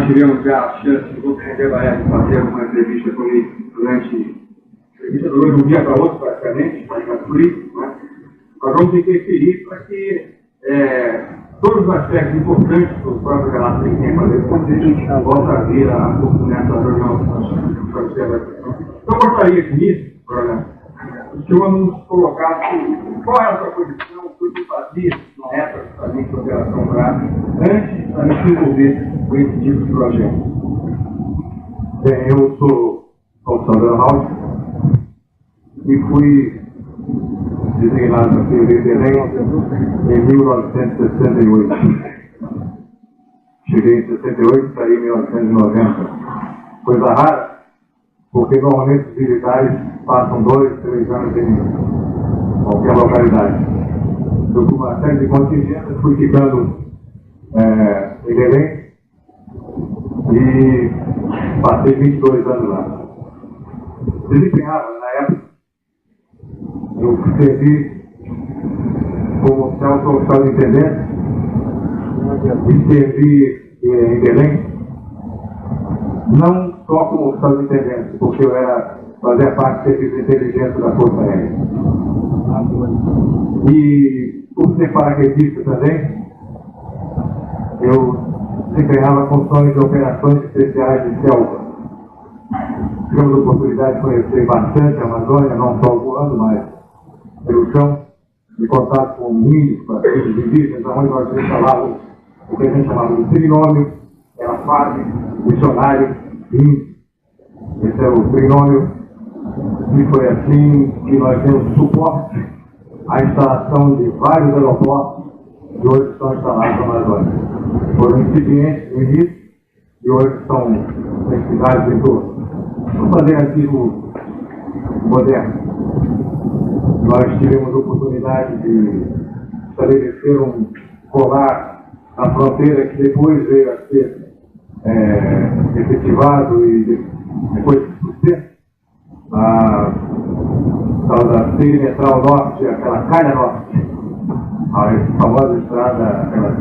nós tivemos já a chance de fazer uma entrevista comigo durante um dia para outro, praticamente, para ficar frio, né? Nós vamos interferir para que todos os aspectos importantes do próprio relato que tem a fazer com a gente volta a vir a nessa reunião que nós observamos. Eu gostaria que nisso, o senhor nos colocasse qual é a sua posição, o que fazia na época da de operação gráfica, antes da gente se envolver com esse tipo de projeto. Bem, eu sou Alexandre Raul e fui designado aqui em Belém em 1968. Cheguei em 68 e saí em 1990. Coisa rara, porque normalmente os militares passam 2, 3 anos em qualquer localidade. Eu, com uma série de contingências, fui ficando em Belém e passei 22 anos lá. Desempenhava, na época, eu servi como oficial de intendente e servi em Belém, não só como oficial de intendente, porque eu fazia parte do serviço de inteligência da Força Aérea. E por ser paraquedista também, eu desempenhava funções de operações especiais de selva. Tivemos a oportunidade de conhecer bastante a Amazônia, não só voando, mas pelo chão, de contato com índios, com as indígenas, onde nós instalávamos o que a gente chamava de trinômio, era fase, missionário, índio. Esse é o trinômio, e foi assim que nós temos suporte à instalação de vários aeroportos que hoje estão instalados na Amazônia. Foram incipientes no início e hoje estão em cidades em torno. Vamos fazer aqui o moderno. Nós tivemos a oportunidade de estabelecer um colar na fronteira que depois veio a ser efetivado e depois de sucesso, a tal da perimetral norte, aquela calha norte, a famosa estrada, aquelas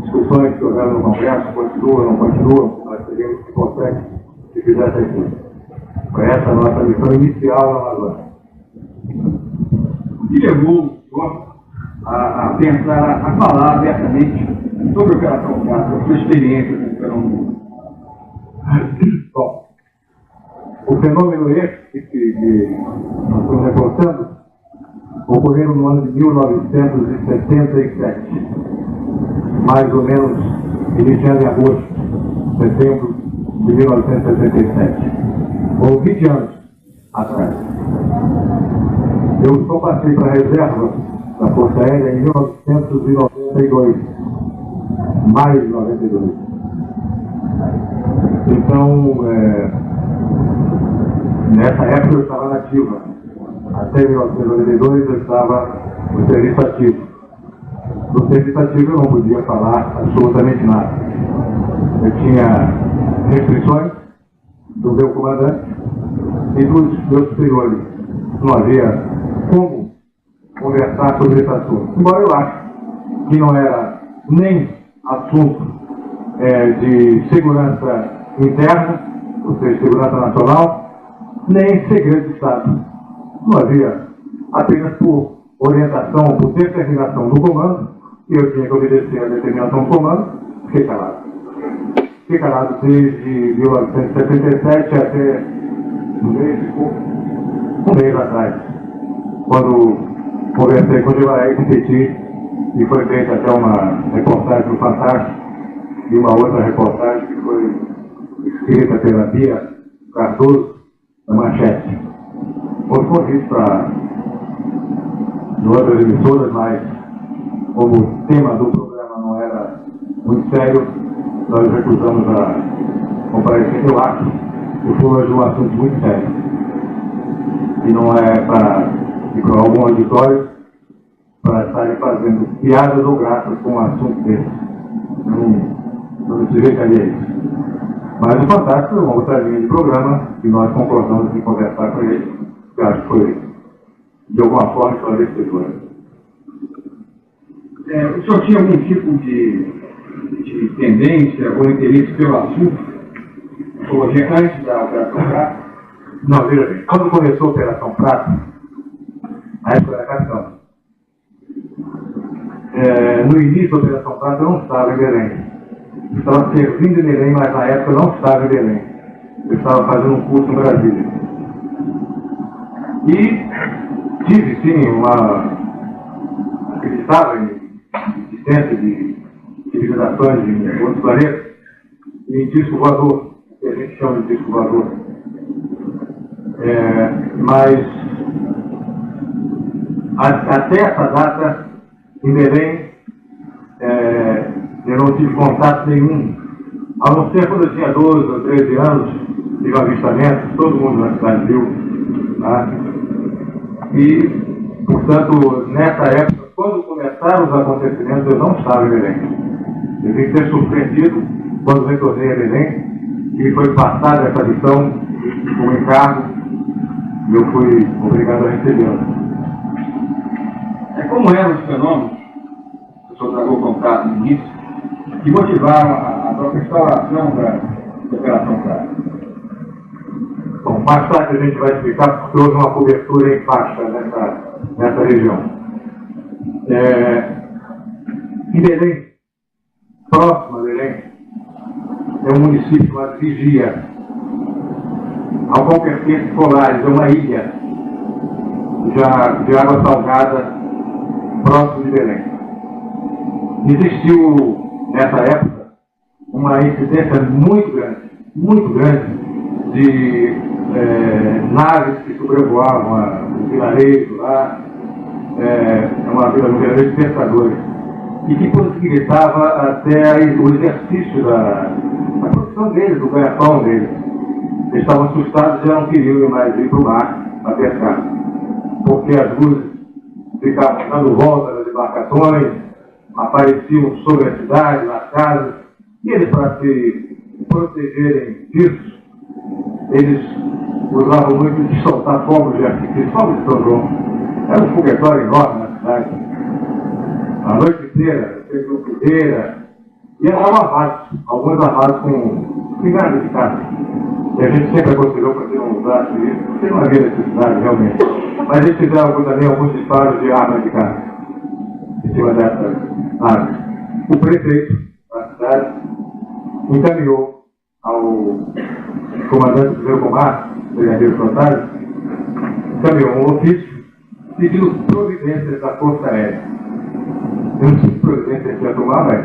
discussões que houveram no Congresso, continuam, não continuam, nós teríamos que consegue se fizesse aqui. Foi essa a nossa missão inicial na Amazônia. O que levou o senhor a pensar, a falar abertamente sobre a Operação Gato, a sua experiência com o fenômeno? Bom, o fenômeno esse que nós estamos reportando ocorreu no ano de 1977, mais ou menos iniciando em agosto, setembro de 1977, ou 20 anos atrás. Eu só passei para a reserva da Força Aérea em 1992, maio de 92. Então, nessa época eu estava na ativa. Até 1992 eu estava no serviço ativo. No serviço ativo eu não podia falar absolutamente nada. Eu tinha restrições do meu comandante e dos meus superiores. Não havia como conversar sobre esse assunto. Embora eu ache que não era nem assunto de segurança interna, ou seja, segurança nacional, nem segredo de Estado. Não havia, apenas por orientação, por determinação do comando, e eu tinha que obedecer a determinação do comando, fiquei calado. Fiquei calado desde 1977 até um mês atrás, quando conversei com o Givaé e repeti, e foi feita até uma reportagem do Fantástico, e uma outra reportagem que foi escrita pela Bia Cardoso, da Manchete. Houve convite para outras emissoras, mas como o tema do programa não era muito sério, nós recusamos a comparecer. Eu acho que foi hoje um assunto muito sério. E não é para ir para algum auditório para estarem fazendo piadas ou graças com um assunto desse. Não me sujeitaria a isso. Mas o Fantástico é uma outra linha de programa e nós concordamos em conversar com ele, que acho que foi, de alguma forma, esclarecedora. O senhor tinha algum tipo de de tendência ou interesse pelo assunto? Hoje, antes da Operação Prato? Não, veja bem, quando começou a Operação Prato, a época da capitão, no início da Operação Prato eu não estava em Belém. Eu estava servindo em Belém, mas na época eu não estava em Belém. Eu estava fazendo um curso em Brasília. E tive, sim, acreditava em existência de civilizações em outros planetas, em disco voador, que a gente chama de disco voador. Mas até essa data, em Belém, eu não tive contato nenhum, a não ser quando eu tinha 12 ou 13 anos, tive avistamentos, todo mundo na cidade viu. Tá? E, portanto, nessa época, quando começaram os acontecimentos, eu não estava em Belém. Eu vim ser surpreendido quando retornei a Belém, e foi passada essa missão, um encargo, e eu fui obrigado a recebê-la. Como eram os fenômenos, que o senhor tragou contato no início, que motivaram a própria instauração da Operação Prato? Bom, mais tarde a gente vai explicar porque houve uma cobertura em faixa nessa região. Em Belém, próximo a Belém, é um município chamado Vigia. Ao qualquer tempo Polares, é uma ilha de água salgada próximo de Belém. Existiu, nessa época, uma incidência muito grande, de naves que sobrevoavam o vilarejo lá, uma vilarejo de pescadores, e que possibilitava até o exercício da profissão deles, do ganha-pão deles. Eles estavam assustados e já não queriam mais ir para o mar a pescar, porque as luzes ficavam dando volta nas embarcações, apareciam sobre a cidade, nas casas, e eles, para se protegerem disso, eles usavam muito de soltar fogos de artifício, fogos de São João. Era um foguetório enorme na cidade. A noite inteira, fez uma fogueira, e eram armados, alguns armados com espingarda de caça. E a gente sempre aconselhou para que não usasse isso, porque não havia necessidade realmente. Mas eles fizeram também alguns disparos de armas de caça em cima dessas armas. O prefeito da cidade encaminhou ao comandante do primeiro comando, Brigadeiro Frontais, encaminhou um ofício pedindo providências da Força Aérea. Eu não tive providência que ia tomar, mas...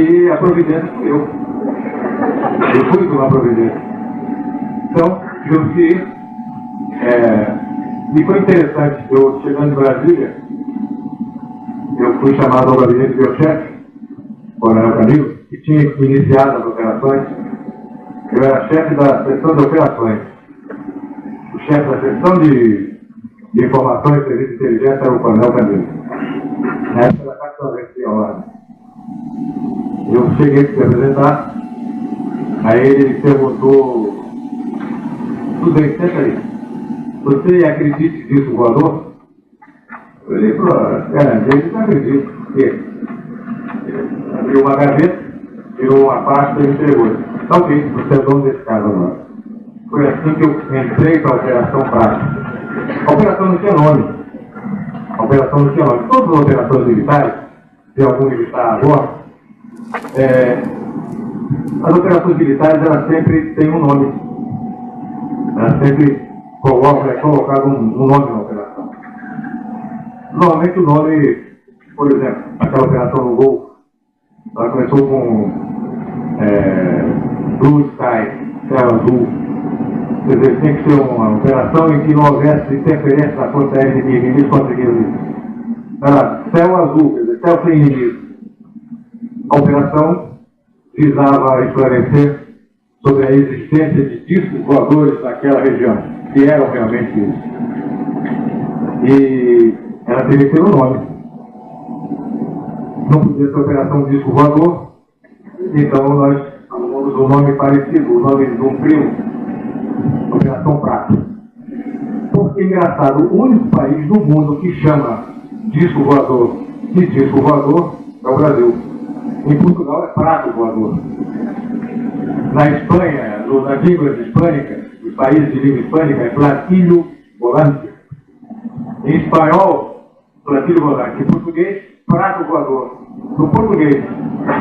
E a providência fui eu. Eu fui tomar providência. Então, eu vi... E foi interessante, eu chegando em Brasília, eu fui chamado ao gabinete do meu chefe, Coronel Camilo, que tinha iniciado as operações. Eu era chefe da seção de operações. O chefe da seção de informações e serviço de inteligência era o Coronel Camilo. Na época da capitão da ordem. Eu cheguei para se apresentar, aí ele perguntou: tudo bem, senta aí. Você acredita nisso, voador? Eu olhei para ele não acredito. Ele abriu uma gaveta, tirou uma pasta e me entregou. Tá ok, você é dono desse caso agora. Foi assim que eu entrei para a Operação Prato. A operação não tinha nome. Todas as operações militares, tem algum militar agora, as operações militares, elas sempre têm um nome. Elas sempre colocado um nome na operação. Normalmente o nome, por exemplo, aquela operação no Golfo, ela começou com Blue Sky, Céu Azul. Quer dizer, tem que ser uma operação em que não houvesse interferência da Força Aérea inimiga, e eles conseguiram isso. Era Céu Azul, quer dizer, céu sem inimigo. A operação visava esclarecer sobre a existência de discos voadores naquela região, que eram realmente isso. E ela teria que ter um nome. Não podia ser operação disco voador, então nós arrumamos um nome parecido, o nome de um primo, Operação Prato. Porque, engraçado, o único país do mundo que chama disco voador E disco voador é o Brasil. Em Portugal é prato voador. Na Espanha, nas línguas hispânicas, os países de língua hispânica, é platilho volante. Em espanhol, platilho volante. Em português, prato voador. No português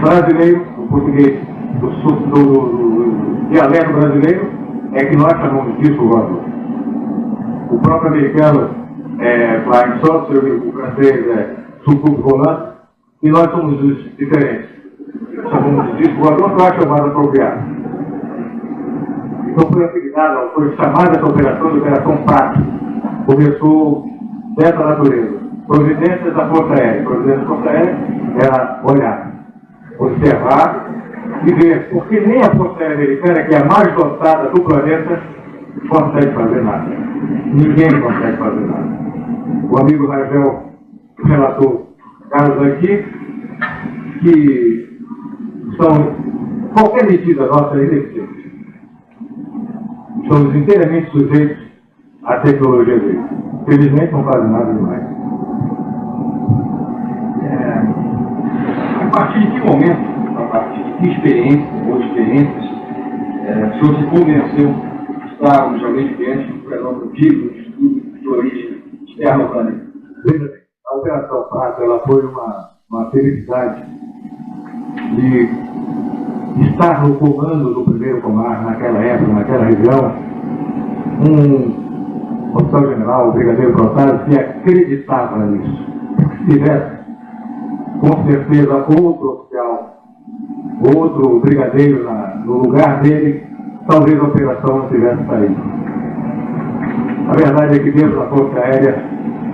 brasileiro, no português do dialeto brasileiro, é que nós chamamos de disco voador. O próprio americano é flying saucer, o francês é soucoupe volante, e nós somos os diferentes. Chamamos de disco voador, que eu acho mais apropriado. Então foi chamada essa operação de Operação Prato. Começou dessa natureza. Providências da Força Aérea. Providências da Força Aérea era olhar, observar e ver, porque nem a Força Aérea Americana, que é a mais dotada do planeta, consegue fazer nada. Ninguém consegue fazer nada. O amigo Rangel relatou casos aqui que são, qualquer medida nossa é ineficiente. Somos inteiramente sujeitos à tecnologia deles. Felizmente não fazem nada demais. A partir de que momento, a partir de que experiência ou experiências, o senhor se convenceu que estávamos realmente diante de um fenômeno vivo, de origem externa ao planeta? Veja bem, a Operação Prato ela foi uma felicidade de estar no comando do primeiro comando naquela época, naquela região, um oficial-general, o brigadeiro Protásio, que acreditava nisso. Se tivesse, com certeza, outro oficial, outro brigadeiro no lugar dele, talvez a operação não tivesse saído. A verdade é que dentro da Força Aérea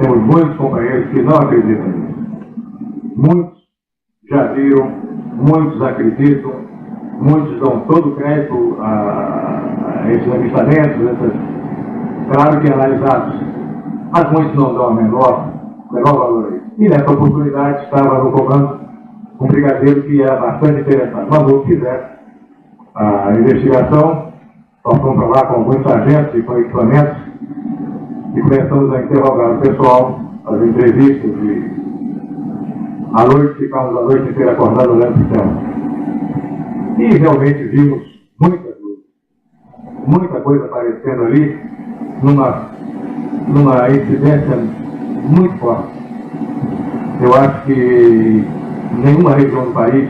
temos muitos companheiros que não acreditam nisso. Muitos já viram, muitos acreditam, muitos dão todo o crédito a esses avistamentos, claro que analisados, mas muitos não dão o menor valor a isso. E nessa oportunidade estava no comando um brigadeiro que era bastante interessado. Mandou que fizesse a investigação, nós fomos para lá com alguns sargentos e com equipamentos e começamos a interrogar o pessoal, as entrevistas e à noite ficávamos a noite inteira acordados olhando para o céu. E realmente vimos muita coisa aparecendo ali, numa incidência muito forte. Eu acho que nenhuma região do país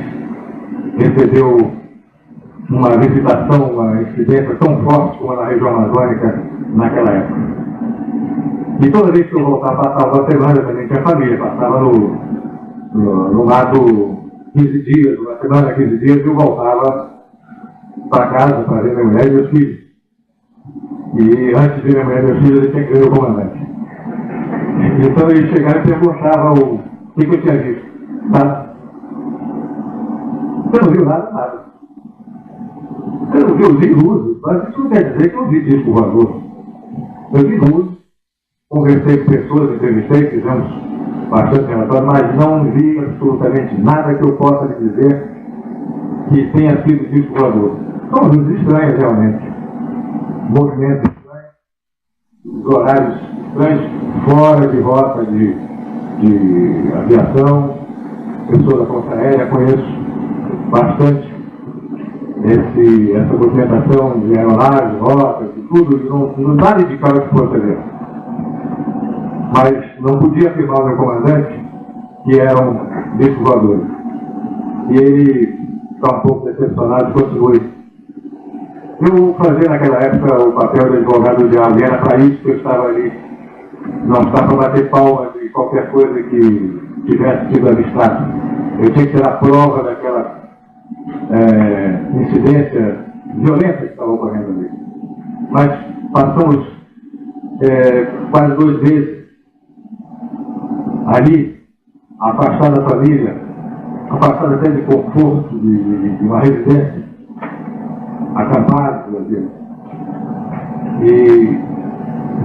recebeu uma visitação, uma incidência tão forte como na região amazônica naquela época. E toda vez que eu voltava, passava a semana também, tinha família, passava no mato 15 dias, uma semana, 15 dias, e eu voltava para casa para ver minha mulher e meus filhos. E antes de ver minha mulher e meus filhos, eu tinha que ver o comandante. Então ele chegava e perguntava o que eu tinha visto. Nada. Você não viu nada? Nada. Eu vi luzes, mas isso não quer dizer que eu vi disco voador. Eu vi luzes, conversei com pessoas, entrevistei, fizemos bastante relatório, mas não vi absolutamente nada que eu possa lhe dizer que tenha sido disco voador. São luzes estranhas, realmente. Movimentos estranhos, os horários estranhos, fora de rota de aviação. Eu sou da Força Aérea, conheço bastante essa movimentação de aeronaves, rotas e tudo, não nada indicava que fosse ver. Mas não podia afirmar o meu comandante que eram discos voadores. E ele está um pouco decepcionado e continua. Eu fazia naquela época o papel de advogado de diabo, e era para isso que eu estava ali. Não estava para bater palmas de qualquer coisa que tivesse sido avistado. Eu tinha que ter a prova daquela incidência violenta que estava ocorrendo ali. Mas passamos quase 2 meses ali, afastado da família, afastado até de conforto de uma residência, acampado, e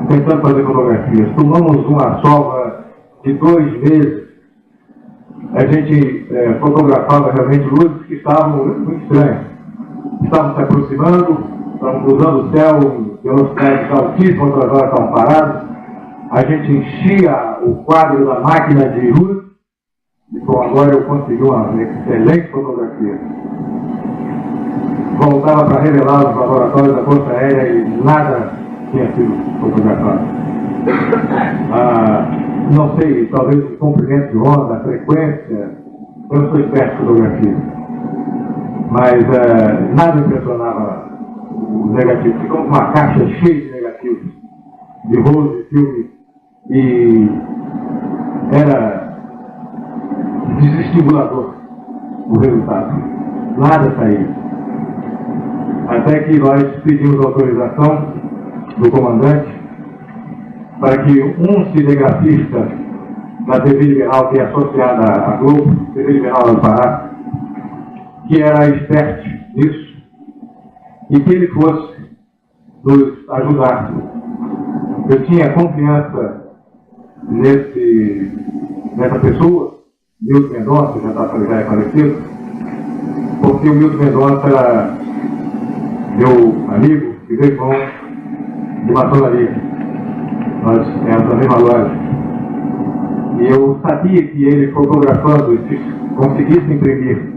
tentando fazer fotografias. Tomamos uma sova de 2 meses. A gente fotografava realmente luzes que estavam muito estranhas. Estavam se aproximando, estavam cruzando o céu em velocidade altíssima, outras horas estavam paradas. A gente enchia o quadro da máquina de luz Bom, agora eu consegui uma excelente fotografia. Voltava para revelar os laboratórios da Força Aérea e nada tinha sido fotografado. Não sei, talvez o comprimento de onda, a frequência, eu não sou esperto em fotografia, mas nada impressionava os negativos. Ficamos com uma caixa cheia de negativos, de rolos, de filme, e era desestimulador o resultado. Nada saía. Até que nós pedimos autorização do comandante para que um cinegrafista da TV Liberal, que é associada à Globo, TV Liberal do Pará, que era expert nisso, e que ele fosse nos ajudar. Eu tinha confiança nessa pessoa, Milton Mendonça, já é falecido, porque o Milton Mendonça era meu amigo e meu irmão de maçonaria. Nós éramos da mesma loja. E eu sabia que ele, fotografando, se conseguisse imprimir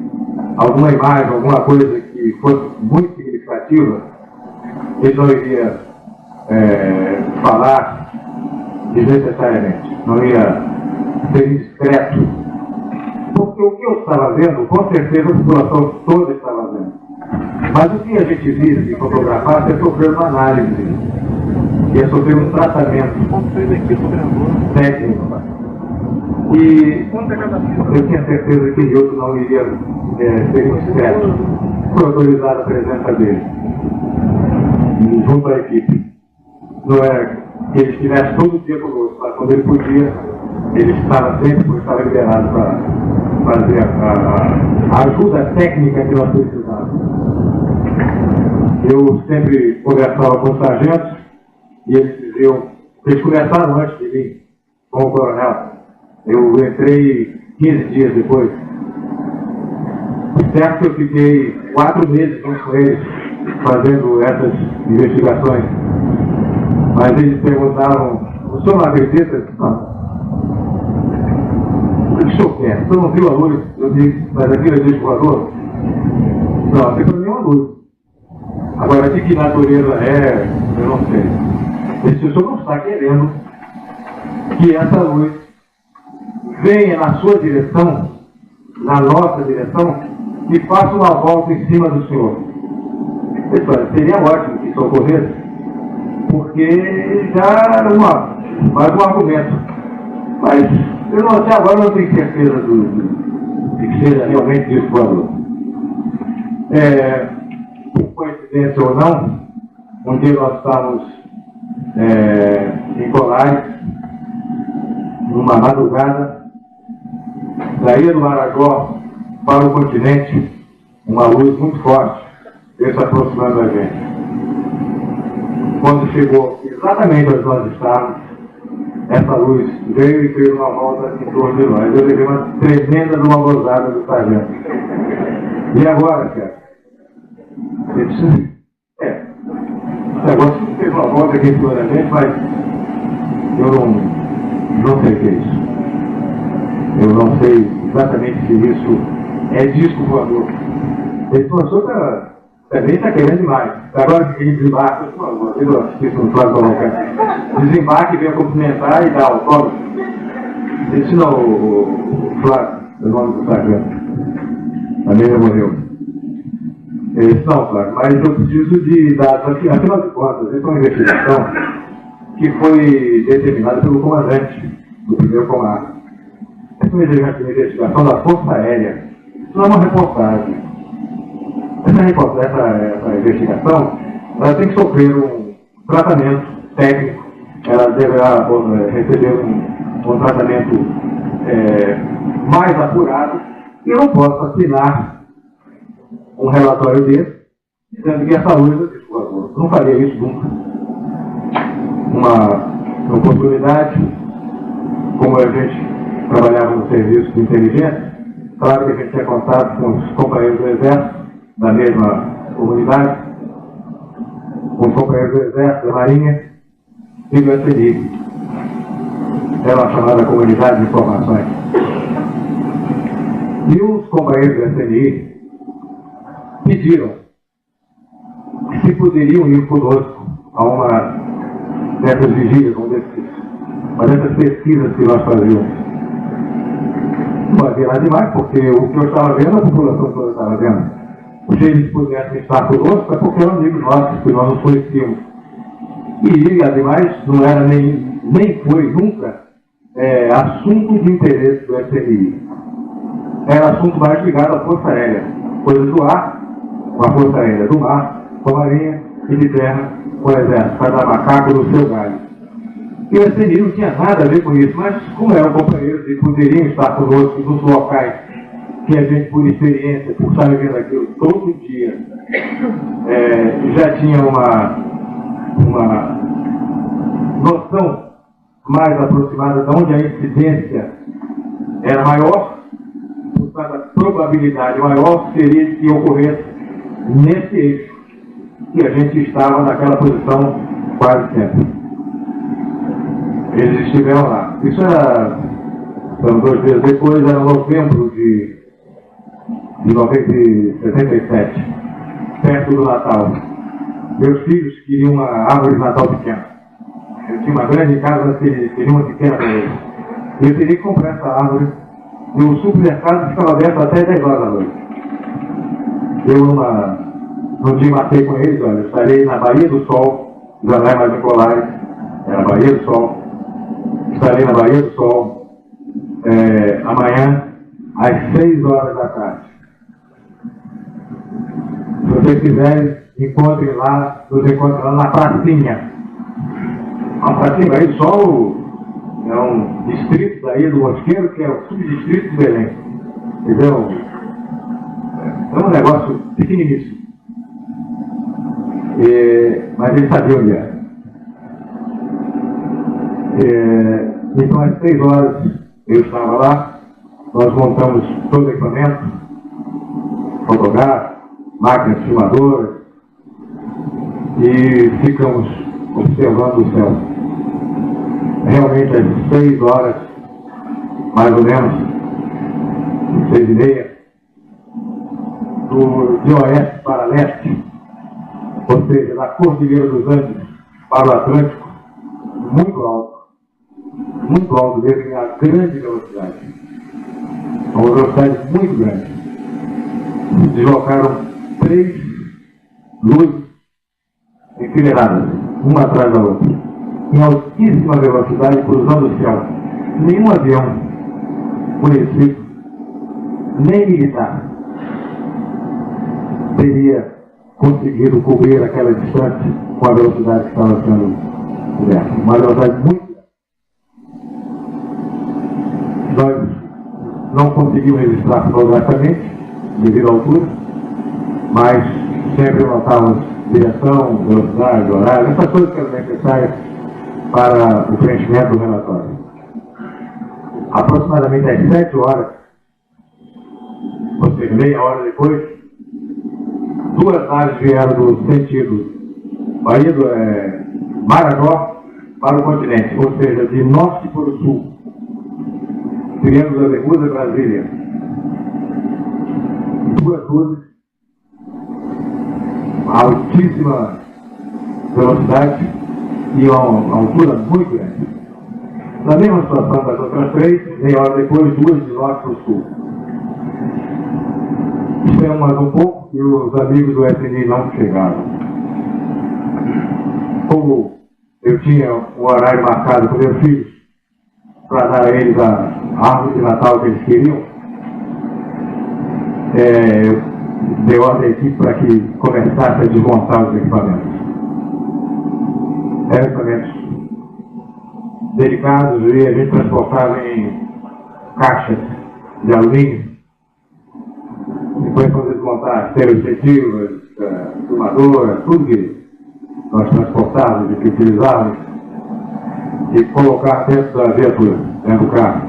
alguma imagem, alguma coisa que fosse muito significativa, ele não iria falar desnecessariamente, não ia ser indiscreto. Porque o que eu estava vendo, com certeza a população toda estava vendo. Mas o que a gente visse e fotografasse é sofrer uma análise, é sofrer um tratamento técnico. E eu tinha certeza que Milton não iria ser indiscreto. Foi autorizada a presença dele, junto à equipe. Não era que ele estivesse todo dia conosco, mas quando ele podia, ele estava sempre, estava liberado para fazer a ajuda técnica que nós precisávamos. Eu sempre conversava com os sargentos e eles diziam, eles começaram antes de mim, com o coronel. Eu entrei 15 dias depois. Certo que eu fiquei 4 meses com eles fazendo essas investigações. Mas eles perguntavam, o senhor não acredita? Não. O que o senhor quer? O senhor não viu a luz? Eu disse, mas aquilo é disco voador? Não, aquilo para mim é uma luz. Agora, de que natureza é, eu não sei. Esse senhor não está querendo que essa luz venha na sua direção, na nossa direção, e faça uma volta em cima do senhor. Pessoal, seria ótimo que isso ocorresse, porque já era mais um argumento. Mas eu não, até agora não tenho certeza de que seja realmente disco voador. Por coincidência ou não, um dia nós estávamos em Colares, numa madrugada, saía do Marajó para o continente, uma luz muito forte, veio se aproximando da gente. Quando chegou exatamente onde nós estávamos, essa luz veio e fez uma volta em torno de nós. Eu levei uma tremenda de uma gozada do sargento. E agora, cara? Ele disse, esse negócio fez uma volta aqui em torno da gente, mas eu não sei o que é isso. Eu não sei exatamente se isso é disco voador. Ele falou, também está querendo demais. Agora que ele desembarca, eu esqueci no Flávio colocar. Desembarca e vem cumprimentar e dá autógrafo. Ele disse, não, o Flávio, o nome do sargento, também já morreu. Ele disse, não, Flávio, mas eu preciso de dados, afinal de contas, isso é uma investigação que foi determinada pelo comandante do primeiro comando. Essa é uma investigação da Força Aérea. Isso não é uma reportagem. Essa investigação, ela tem que sofrer um tratamento técnico, ela deverá receber um tratamento mais apurado, e eu não posso assinar um relatório desse, dizendo que essa luz é disco voador. Eu não faria isso nunca. Uma oportunidade, como a gente trabalhava no serviço de inteligência, claro que a gente tinha contato com os companheiros do Exército, da mesma comunidade, com os companheiros do Exército, da Marinha e do SNI. Era uma chamada Comunidade de Informações. E os companheiros do SNI pediram se poderiam ir conosco a uma dessas vigílias, uma dessas pesquisas que nós fazíamos. Não havia nada demais, porque o que eu estava vendo, a população toda estava vendo. Se eles pudessem estar conosco, é porque eram amigos nossos, que nós nos conhecíamos. E, ademais, não era nem foi nunca assunto de interesse do SNI. Era assunto mais ligado à Força Aérea. Coisa do ar, com a Força Aérea do mar, com a Marinha e de terra, com o Exército, cada macaco no seu galho. E o SNI não tinha nada a ver com isso, mas como eram companheiros e poderiam estar conosco nos locais que a gente, por experiência, por estar vendo aquilo todo dia, já tinha uma noção mais aproximada de onde a incidência era maior, portanto a probabilidade maior seria que ocorresse nesse eixo, que a gente estava naquela posição quase sempre. Eles estiveram lá. Isso era, são 2 meses depois, era novembro de 77, perto do Natal. Meus filhos queriam uma árvore de Natal pequena. Eu tinha uma grande casa, mas eles queriam uma pequena para eles. E eu teria que comprar essa árvore. E o supermercado ficava aberto até 10 horas da noite. Eu, num dia, marquei com eles, olha, eu estarei na Baía do Sol, já não é mais Nicolai, era Baía do Sol. Estarei na Baía do Sol amanhã, às 6 horas da tarde. Se vocês quiserem, nos encontrem lá na pracinha. A pracinha Baía do Sol é um distrito da Ilha do Mosqueiro, que é o subdistrito de Belém. Entendeu? É um negócio pequeniníssimo. Mas eles sabiam onde era. Então, às 6 horas, eu estava lá, nós montamos todo o equipamento, fotográfico, máquinas filmadoras, e ficamos observando o céu. Realmente, às 6 horas, mais ou menos, 6h30, de oeste para leste, ou seja, da Cordilheira dos Andes para o Atlântico, muito alto mesmo, em uma grande velocidade. Uma velocidade muito grande. Se deslocaram 3 luzes enfileiradas, uma atrás da outra, em altíssima velocidade, cruzando o céu. Nenhum avião conhecido, nem militar, teria conseguido cobrir aquela distância com a velocidade que estava sendo coberta. Uma velocidade muito grande. Nós não conseguimos registrar fotograficamente, devido à altura, mas sempre notávamos direção, velocidade, horário, essas coisas que eram necessárias para o preenchimento do relatório. Aproximadamente às 7 horas, ou seja, meia hora depois, 2 naves vieram do sentido Bahia do Marajó para o continente, ou seja, de norte para o sul. Triângulo da Bermuda, Brasília. 2 luzes, a altíssima velocidade e a uma altura muito grande. Na mesma situação das outras 3, meia hora depois, 2 de norte para o sul. Esperamos mais um pouco e os amigos do SNI não chegaram. Como eu tinha um horário marcado com meus filhos para dar a eles a árvore de Natal que eles queriam, eu dei ordem aqui para que começasse a desmontar os equipamentos. Eram equipamentos delicados e a gente transportava em caixas de alumínio. Depois vamos desmontar estereoceptivas, filmadoras, tudo que nós transportávamos e que utilizávamos, e colocar dentro da viatura, dentro do carro.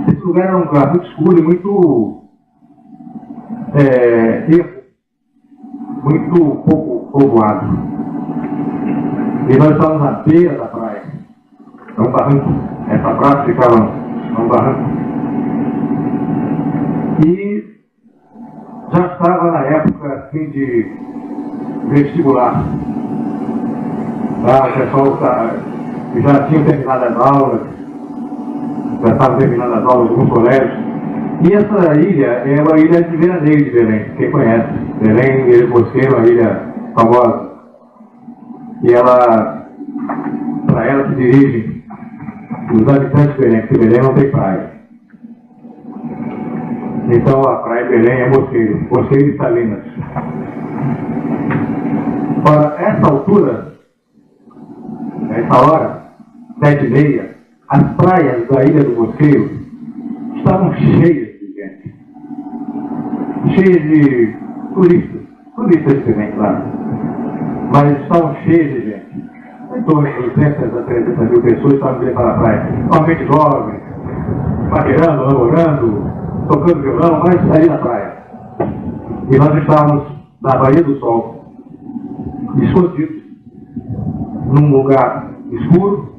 Esse lugar era um lugar muito escuro e muito pouco povoado. E nós estávamos na beira da praia. É um barranco. Essa praia ficava num barranco. E já estava na época assim de vestibular. O pessoal já tinha terminado as aulas, já estava terminando as aulas no colégio. E essa ilha é uma ilha de veraneio de Belém, quem conhece. Belém, Ilha do Mosqueiro, uma ilha famosa. E para ela se dirigem os habitantes de Belém, porque Belém não tem praia. Então a praia de Belém é Mosqueiro, Mosqueiro e Salinas. Ora, essa altura, essa hora, 7h30, as praias da Ilha do Mosqueiro estavam cheias de gente. Cheias de turistas diferentes, claro. Mas estavam cheias de gente. Em torno de 200 a 300 mil pessoas estavam indo para a praia. Normalmente jovens, paquerando, namorando, tocando violão, mas ali na praia. E nós estávamos na Baía do Sol, escondidos, num lugar escuro,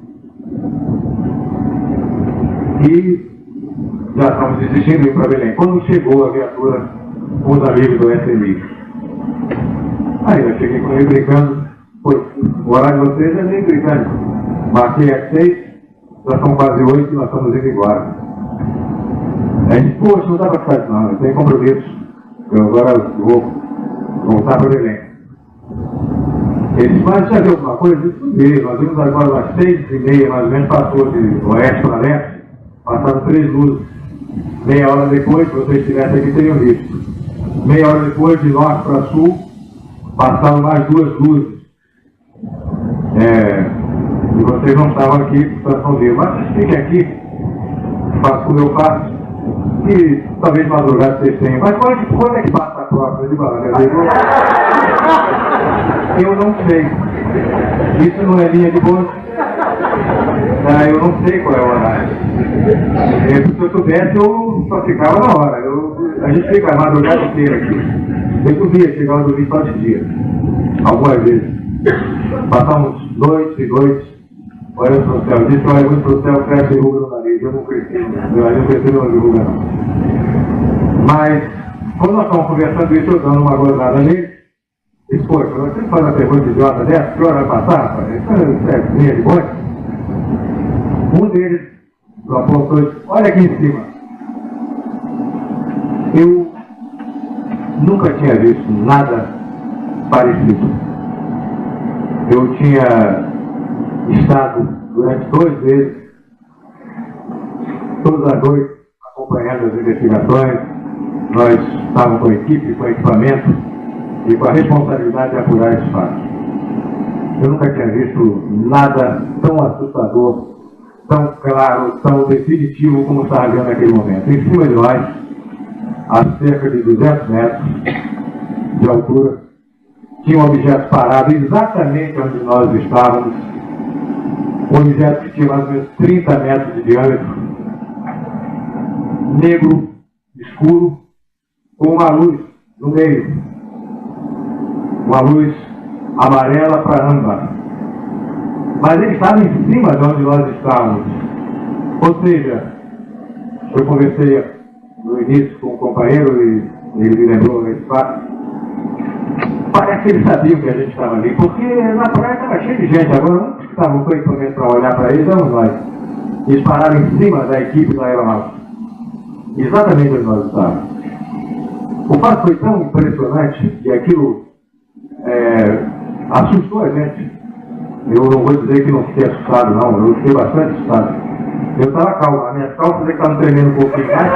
e já estávamos desistindo de ir para Belém. Quando chegou a viatura com os amigos do SMI, aí eu cheguei com ele brincando, o horário de vocês é meio brincando. Marquei às 6, já são quase 8 e nós estamos indo embora. Aí disse, poxa, não dá para ficar não, eu tenho compromisso. Eu agora vou voltar para Belém. Ele disse, mas já viu alguma coisa? Eu disse, nós vimos agora às 6h30, mais ou menos, passou de oeste para leste, passaram 3 luzes. Meia hora depois, se vocês estivessem aqui, teriam visto. Meia hora depois, de norte para sul, passaram mais 2 luzes. E vocês não estavam aqui, portanto não viram. Mas fiquem aqui, faço como eu faço, e talvez madrugada vocês tenham. Mas quando é que passa a próxima de balada? Eu não sei. Isso não é linha de bolsa. Eu não sei qual é o horário. Se eu soubesse, eu só ficava na hora. A gente fica a madrugada inteira aqui. Eu podia chegar a dormir só de dia. Algumas vezes. Passamos noites e noites olhando para o céu. Diz que olha muito para o céu, cresce ruga no nariz. Eu não cresci. Eu não cresci no ruga, não. Mas, quando nós estávamos conversando isso, eu dando uma gozada nele, disse, poxa, você faz uma pergunta idiota dessa, que hora vai passar? Isso é linha de bonde. Um deles apontou e disse, olha aqui em cima. Eu nunca tinha visto nada parecido. Eu tinha estado durante 2 meses, todas as noites, acompanhando as investigações. Nós estávamos com a equipe, com equipamento e com a responsabilidade de apurar esses fatos. Eu nunca tinha visto nada tão assustador, tão claro, tão definitivo como estava vendo naquele momento. Em cima de nós, a cerca de 200 metros de altura, tinha um objeto parado exatamente onde nós estávamos, um objeto que tinha mais ou menos 30 metros de diâmetro, negro, escuro, com uma luz no meio, uma luz amarela para âmbar. Mas ele estava em cima de onde nós estávamos. Ou seja, eu conversei no início com um companheiro e ele me lembrou desse fato. Parece que eles sabiam que a gente estava ali, porque na praia estava cheio de gente. Agora, um que estavam com equipamento para olhar para eles, éramos nós. Eles pararam em cima da equipe da aeronáutica, exatamente onde nós estávamos. O fato foi tão impressionante que aquilo assustou a gente. Eu não vou dizer que não fiquei assustado, não. Eu fiquei bastante assustado. Eu estava calmo. As minhas calças estavam tremendo um pouquinho mais.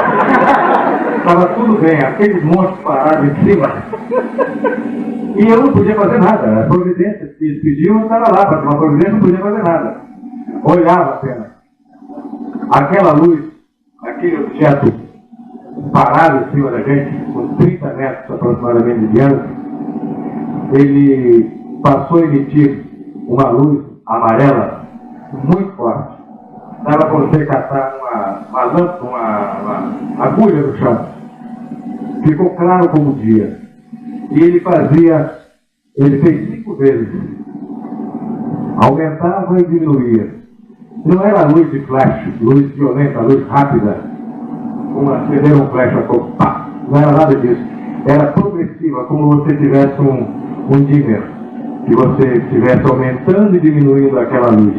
Estava tudo bem. Aqueles monstros parados em cima. E eu não podia fazer nada. A providência que eles pediam estava lá. Para uma providência não podia fazer nada. Olhava apenas. Aquela luz, aquele objeto parado em cima da gente, com 30 metros aproximadamente de diâmetro, ele passou a emitir uma luz amarela muito forte. Dava para você caçar uma lâmpada, uma agulha no chão. Ficou claro como o dia. E ele fez 5 vezes. Aumentava e diminuía. Não era luz de flash, luz violenta, luz rápida. Uma acender um flash a pouco, pá, não era nada disso. Era progressiva, como você tivesse um dimmer, que você estivesse aumentando e diminuindo aquela luz.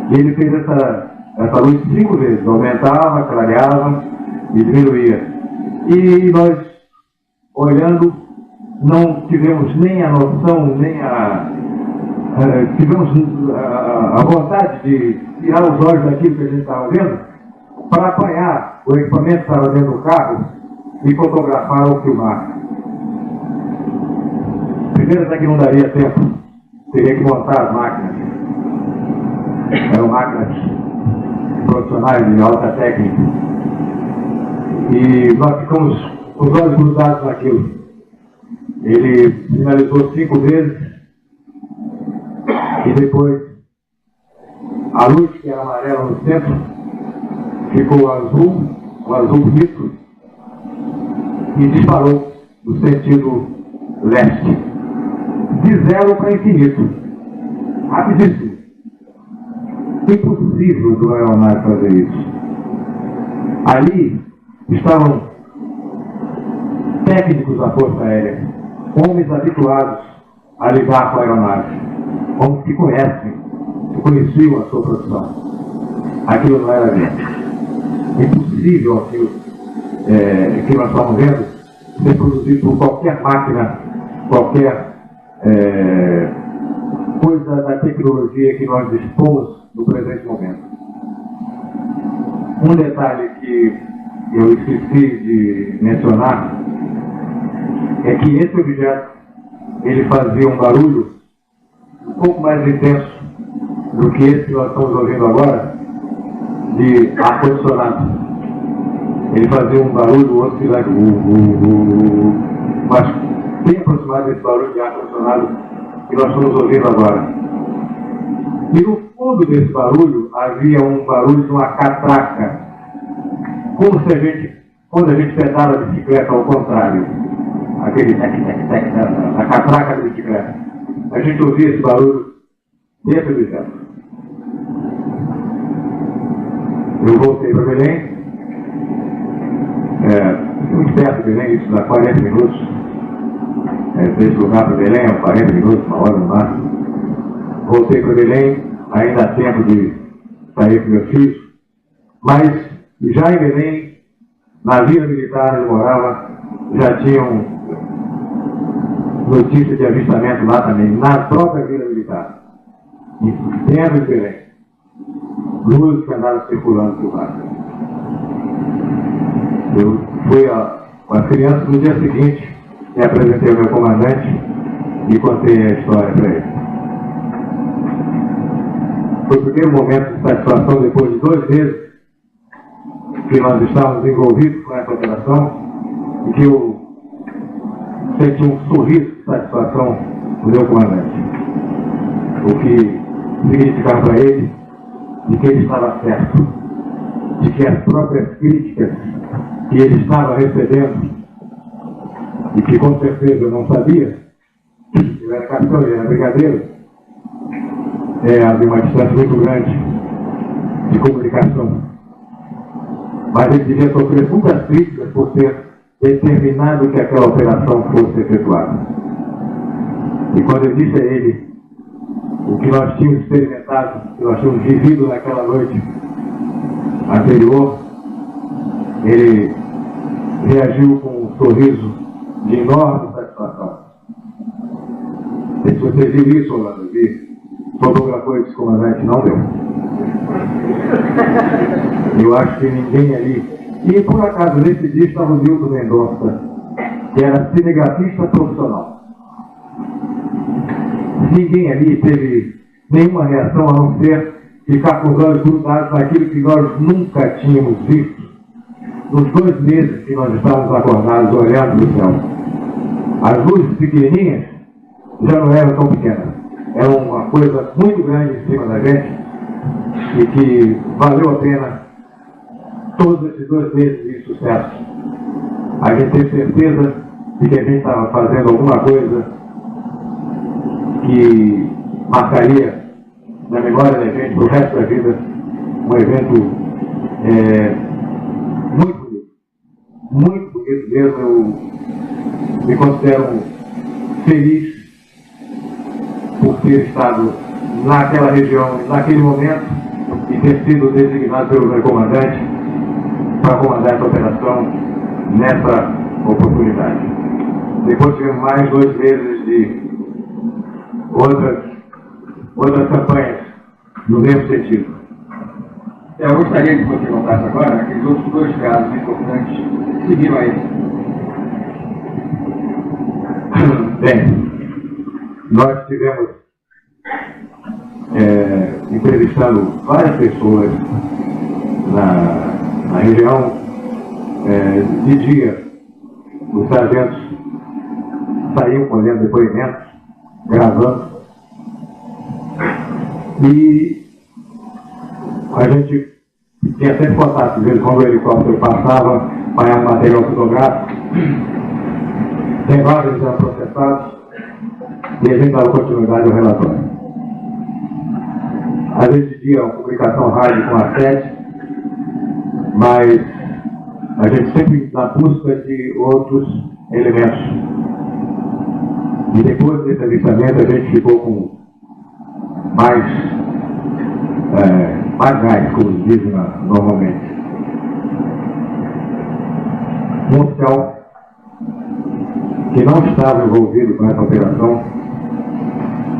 E ele fez essa luz 5 vezes, aumentava, clareava e diminuía. E nós, olhando, não tivemos nem a noção, nem tivemos a vontade de tirar os olhos daquilo que a gente estava vendo, para apanhar o equipamento que estava dentro do carro e fotografar ou filmar. Primeiro, até que não daria tempo, teria que montar as máquinas. Eram máquinas profissionais de alta técnica. E nós ficamos com os olhos grudados naquilo. Ele finalizou 5 vezes e depois a luz, que era amarela no centro, ficou azul, um azul bonito, e disparou no sentido leste, de 0 para infinito, rapidíssimo. Impossível do aeronave fazer isso. Ali estavam técnicos da Força Aérea, homens habituados a lidar com a aeronave, homens que conheciam a sua profissão. Aquilo não era impossível aquilo que nós estamos vendo ser produzido por qualquer máquina, qualquer coisa da tecnologia que nós dispomos no presente momento. Um detalhe que eu esqueci de mencionar é que esse objeto ele fazia um barulho um pouco mais intenso do que esse que nós estamos ouvindo agora, de ar-condicionado. Ele fazia um barulho oscilante, mas bem aproximado desse barulho de ar-condicionado que nós estamos ouvindo agora. E no fundo desse barulho havia um barulho de uma catraca, como se quando a gente pedala a bicicleta ao contrário, aquele tec-tec-tec da catraca da bicicleta. A gente ouvia esse barulho dentro do teto. Eu voltei para Belém, muito perto de Belém, isso dá 40 minutos. Desse lugar para Belém, 40 minutos, 1 hora no máximo. Voltei para Belém, ainda há tempo de sair com meus filhos, mas já em Belém, na Vila Militar onde eu morava, já tinham notícia de avistamento lá também, na própria Vila Militar, dentro de Belém. Luzes que andavam circulando por lá. Eu fui com as crianças no dia seguinte e apresentei ao meu comandante e contei a história para ele. Foi o primeiro momento de satisfação depois de 2 meses que nós estávamos envolvidos com essa operação e que eu senti um sorriso de satisfação do meu comandante. O que significava para ele de que ele estava certo, de que as próprias críticas que ele estava recebendo e que com certeza eu não sabia, eu era capitão, ele era brigadeiro, havia uma distância muito grande de comunicação, mas ele devia sofrer muitas críticas por ter determinado que aquela operação fosse efetuada. E quando eu disse a ele o que nós tínhamos experimentado, o que nós tínhamos vivido naquela noite anterior, ele reagiu com um sorriso de enorme satisfação. E se você viu isso, Orlando, fotografou esse comandante, não deu. Eu acho que ninguém ali. E por acaso, nesse dia estava o Nilton Mendonça, que era cinegrafista profissional. Ninguém ali teve nenhuma reação a não ser ficar com os olhos grudados naquilo que nós nunca tínhamos visto nos 2 meses que nós estávamos acordados olhando para o céu. As luzes pequenininhas já não eram tão pequenas. Era uma coisa muito grande em cima da gente e que valeu a pena todos esses 2 meses de sucesso. A gente tem certeza de que a gente estava fazendo alguma coisa que marcaria na memória da gente para o resto da vida um evento muito bonito, muito bonito. bonito mesmo. Eu me considero feliz por ter estado naquela região, naquele momento, e ter sido designado pelo meu comandante para comandar essa operação nessa oportunidade. Depois tivemos mais 2 meses de outras campanhas no mesmo sentido. Eu gostaria que você contasse agora aqueles outros 2 casos importantes que seguiram aí. Bem, nós tivemos entrevistando várias pessoas na região. De dia, os sargentos saíam colhendo depoimentos, gravando, e a gente tinha sempre contato, de vez em quando o helicóptero passava, apanhava material fotográfico, levava eles a processados, e a gente dava continuidade ao relatório. Às vezes de dia, uma publicação rádio com a 7, mas a gente sempre na busca de outros elementos. E depois desse avistamento, a gente ficou com mais gás, como dizem normalmente. Um oficial que não estava envolvido com essa operação,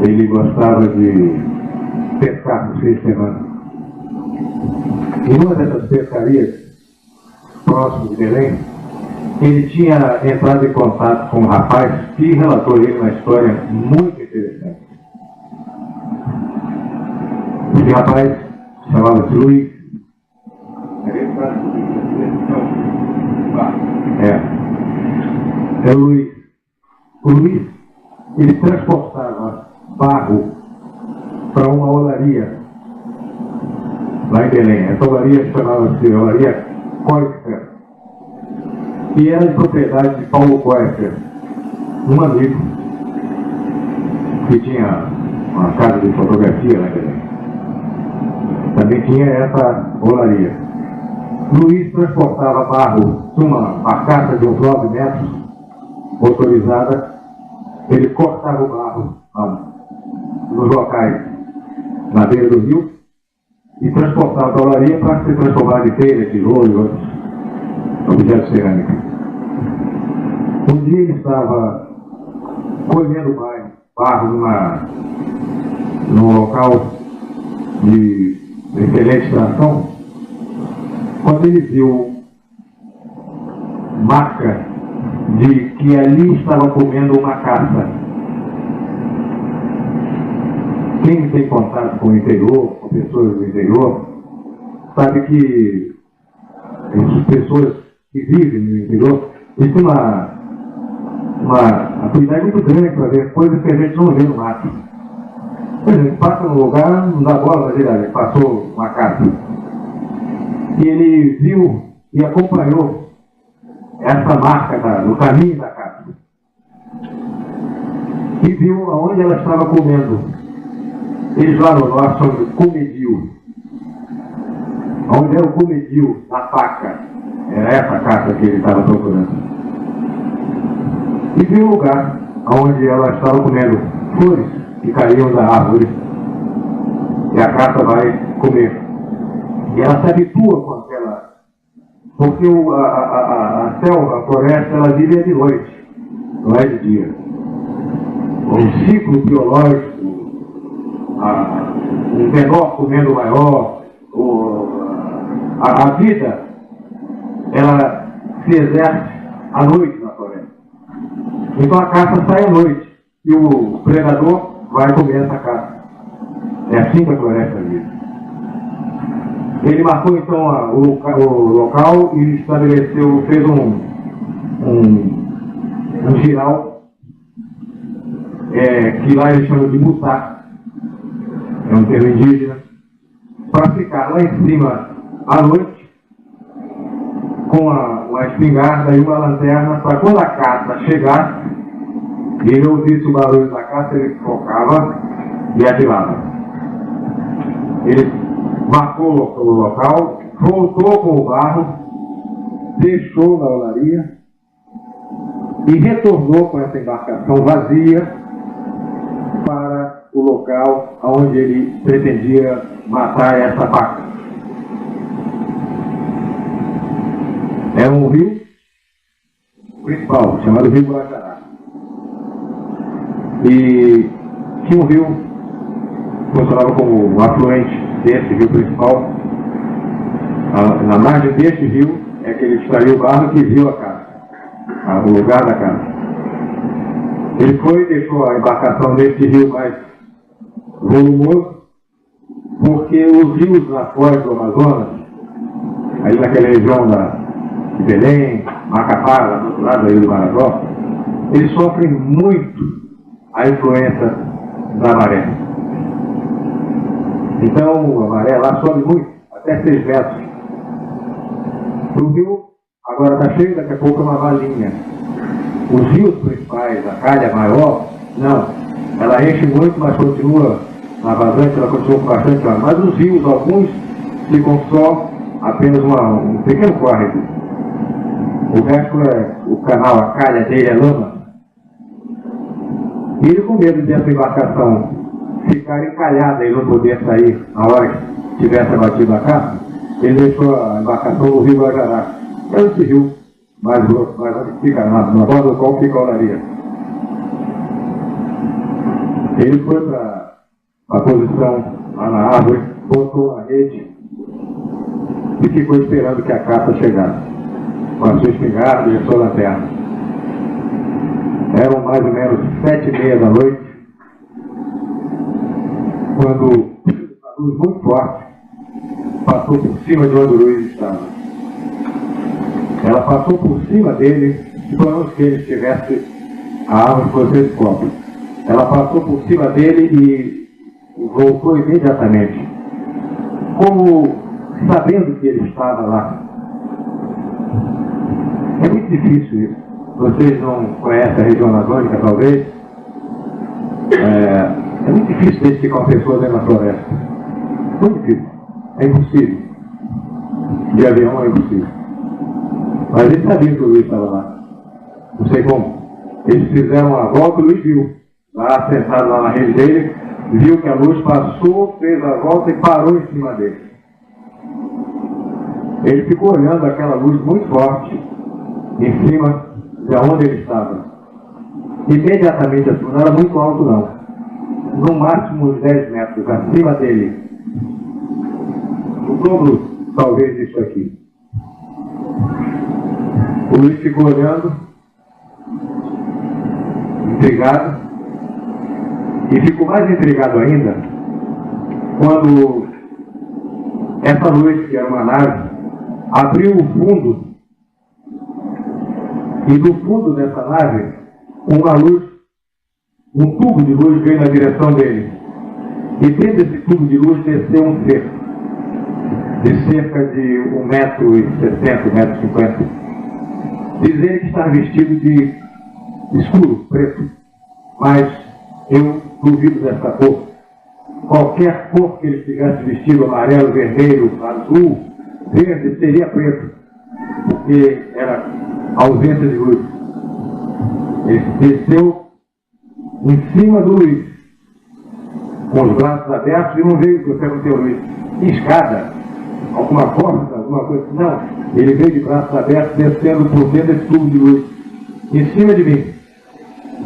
ele gostava de pescar nos fins de semana. Em uma dessas pescarias, próximo de Belém, ele tinha entrado em contato com um rapaz que relatou ele uma história muito interessante. Esse rapaz chamava-se Luiz. É o Luiz. O Luiz, ele transportava barro para uma olaria lá em Belém. Essa olaria chamava-se Olaria Koester, que era de propriedade de Paulo Koester, um amigo que tinha uma casa de fotografia lá em Belém. Também tinha essa olaria. Luiz transportava barro de uma barcaça de uns 9 metros, motorizada. Ele cortava o barro nos locais na beira do rio e transportava para a olaria para ser transformado em telha, tijolo e outros objetos cerâmicos. Um dia ele estava colhendo barro num local de excelente extração, quando ele viu marca de que ali estava comendo uma caça. Quem tem contato com o interior, com pessoas do interior, sabe que as pessoas que vivem no interior têm uma afinidade muito grande para ver coisas que a gente não vê no mato. A gente passa no lugar, não dá bola para ele passou uma caça. E ele viu e acompanhou essa marca no caminho da caça. E viu aonde ela estava comendo. Eles lá no norte chamam de comedil. Onde era o comedil da faca. Era essa caça que ele estava procurando. E viu o lugar onde ela estava comendo flores que caíam da árvore. E a caça vai comer. E ela se habitua com aquela... Porque a selva, a floresta, ela vive de noite, não é de dia. O ciclo biológico, um menor comendo o maior, a vida, ela se exerce à noite na floresta. Então a caça sai à noite e o predador vai comer essa caça. É assim que a floresta vive. Ele marcou então o local e estabeleceu, fez um giral, que lá eles chamam de mutá, é um termo indígena, para ficar lá em cima à noite, com uma espingarda e uma lanterna, para quando a caça chegar, e ele ouvisse o barulho da caça, ele focava e atirava. Ele marcou o local, voltou com o barro, deixou na olaria e retornou com essa embarcação vazia para o local onde ele pretendia matar essa vaca. É um rio principal, chamado Rio Guajará. E tinha um rio que funcionava como um afluente desse rio principal. Na margem deste rio é que ele extraiu o barro que viu a casa, o lugar da casa. Ele foi e deixou a embarcação neste rio mais volumoso, porque os rios na foz do Amazonas, aí naquela região de Belém, Macapá, lá do outro lado aí do Marajó, eles sofrem muito a influência da maré. Então a maré lá sobe muito, até 6 metros. O rio agora está cheio, daqui a pouco é uma valinha. Os rios principais, a calha maior, não. Ela enche muito, mas continua na vazante, ela continua com bastante água. Mas os rios, alguns, ficam só apenas um pequeno córrego. O resto é o canal, a calha dele é lama. E ele, com medo dessa embarcação ficar encalhada e não poder sair na hora que tivesse abatido a caça, ele deixou a embarcação no Rio Guajará. É esse rio mais grosso, mais onde fica, na borda do qual fica a olaria. Ele foi para a posição lá na árvore, botou a rede e ficou esperando que a caça chegasse, com a sua espingarda e a sua lanterna. Eram mais ou menos 7h30 da noite, quando uma luz muito forte passou por cima de onde o Luiz estava. Ela passou por cima dele, suponhamos que ele estivesse a árvore fosse esse copo. Ela passou por cima dele e voltou imediatamente, como sabendo que ele estava lá. É muito difícil isso. Vocês não conhecem a região amazônica, talvez? É muito difícil identificar uma pessoa dentro da floresta. Muito difícil. É impossível. De avião é impossível. Mas eles sabiam que o Luiz estava lá. Não sei como. Eles fizeram a volta, o Luiz viu. Lá, sentado lá na rede dele, viu que a luz passou, fez a volta e parou em cima dele. Ele ficou olhando aquela luz muito forte em cima de onde ele estava. Imediatamente assim, não era muito alto não. No máximo uns 10 metros acima dele. O dobro, talvez, disso aqui. O Luiz ficou olhando, intrigado, e ficou mais intrigado ainda quando essa luz, que era uma nave, abriu o fundo, e do fundo dessa nave, uma luz, um tubo de luz veio na direção dele. E dentro desse tubo de luz desceu um ser de cerca de 1,60 m, 1,50 m. Diz ele que está vestido de escuro, preto. Mas eu duvido dessa cor. Qualquer cor que ele tivesse vestido, amarelo, vermelho, azul, verde, seria preto. Porque era ausência de luz. Ele desceu em cima do Luiz, com os braços abertos, e não veio que eu perguntei ao Luiz, que escada? Alguma porta? Alguma coisa? Não. Ele veio de braços abertos, descendo por dentro desse tubo de luz, em cima de mim.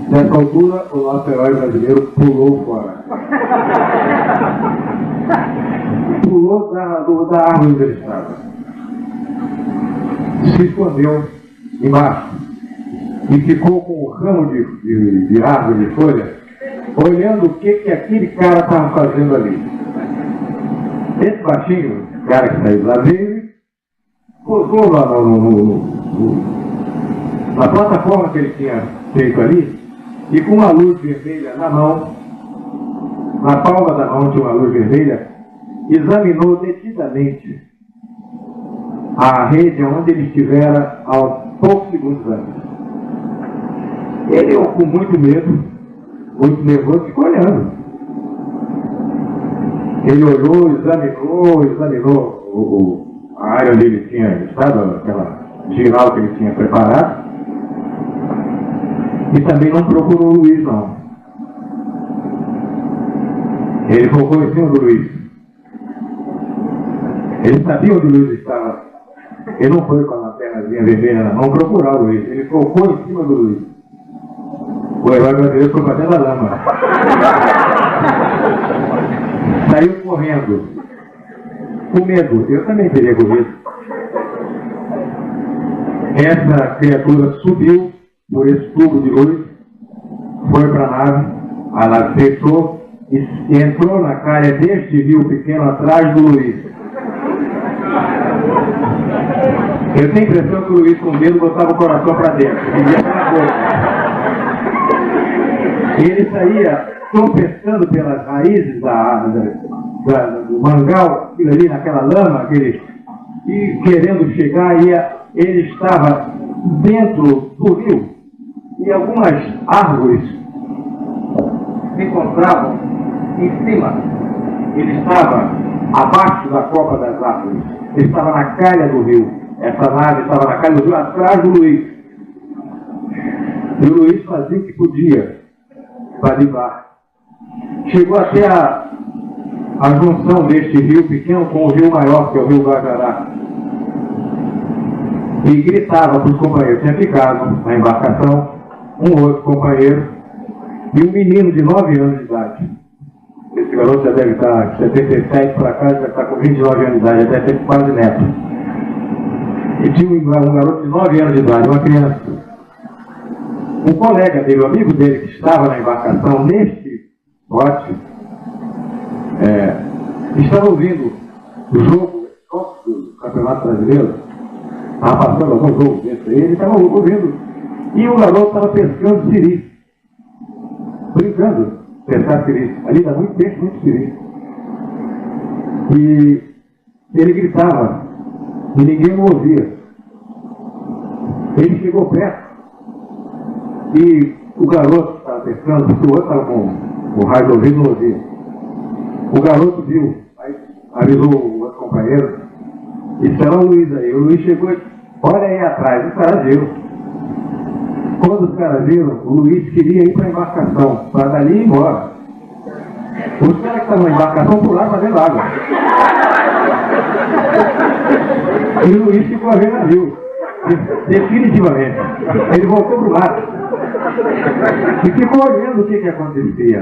Nessa altura, o nosso herói brasileiro pulou fora. Pulou da árvore onde ele estava. Se escondeu embaixo. E ficou com o ramo de árvore, de folha, olhando o que aquele cara estava fazendo ali. Esse baixinho, o cara que saiu lá, veio, pousou lá na plataforma que ele tinha feito ali, e com uma luz vermelha na mão, na palma da mão tinha uma luz vermelha, examinou detidamente a rede onde ele estivera há poucos segundos antes. Ele, com muito medo, muito nervoso, ficou olhando. Ele olhou, examinou a área onde ele tinha estado, aquela giral que ele tinha preparado, E também não procurou o Luiz, não. Ele focou em cima do Luiz. Ele sabia onde o Luiz estava. Ele não foi com a lanternazinha vermelha na mão procurar o Luiz. Ele focou em cima do Luiz. O herói brasileiro foi para dentro da lama. Saiu correndo. Com medo. Eu também teria corrido. Essa criatura subiu por esse tubo de luz, foi para a nave fechou e entrou na calha deste rio pequeno atrás do Luiz. Eu tenho a impressão que o Luiz, com medo, botava o coração para dentro. Ele saía tropeçando pelas raízes do mangal, aquilo ali naquela lama, e querendo chegar, ele estava dentro do rio e algumas árvores se encontravam em cima. Ele estava abaixo da copa das árvores. Ele estava na calha do rio. Essa nave estava na calha do rio, atrás do Luiz. E o Luiz fazia o que podia para livrar. Chegou até a junção deste rio pequeno com o rio maior, que é o rio Guajará. E gritava para os companheiros. Tinha ficado na embarcação um outro companheiro e um menino de 9 anos de idade. Esse garoto já deve estar de 77 para cá, já deve estar com 29 anos de idade, já deve ter quase neto. E tinha um garoto de 9 anos de idade, uma criança. Um colega dele, um amigo dele que estava na embarcação neste bote, estava ouvindo o jogo do Campeonato Brasileiro. Estava passando algum jogo desse aí, ele estava ouvindo. E o garoto estava pescando siri. Brincando, pescar siri. Ali dá muito peixe, muito siri. E ele gritava, e ninguém o ouvia. Ele chegou perto, e o garoto estava pescando, porque o outro estava com o raio do ouvido, não ouvia. O garoto viu, aí avisou o outro companheiro, isso era o Luiz aí. O Luiz chegou e disse, olha aí atrás, os caras viram. Quando os caras viram, o Luiz queria ir para a embarcação, para dali ir embora. Os caras que estavam na embarcação pularam para dentro da água. E o Luiz ficou a ver navio. Definitivamente. Ele voltou para o mato. E ficou olhando o que acontecia.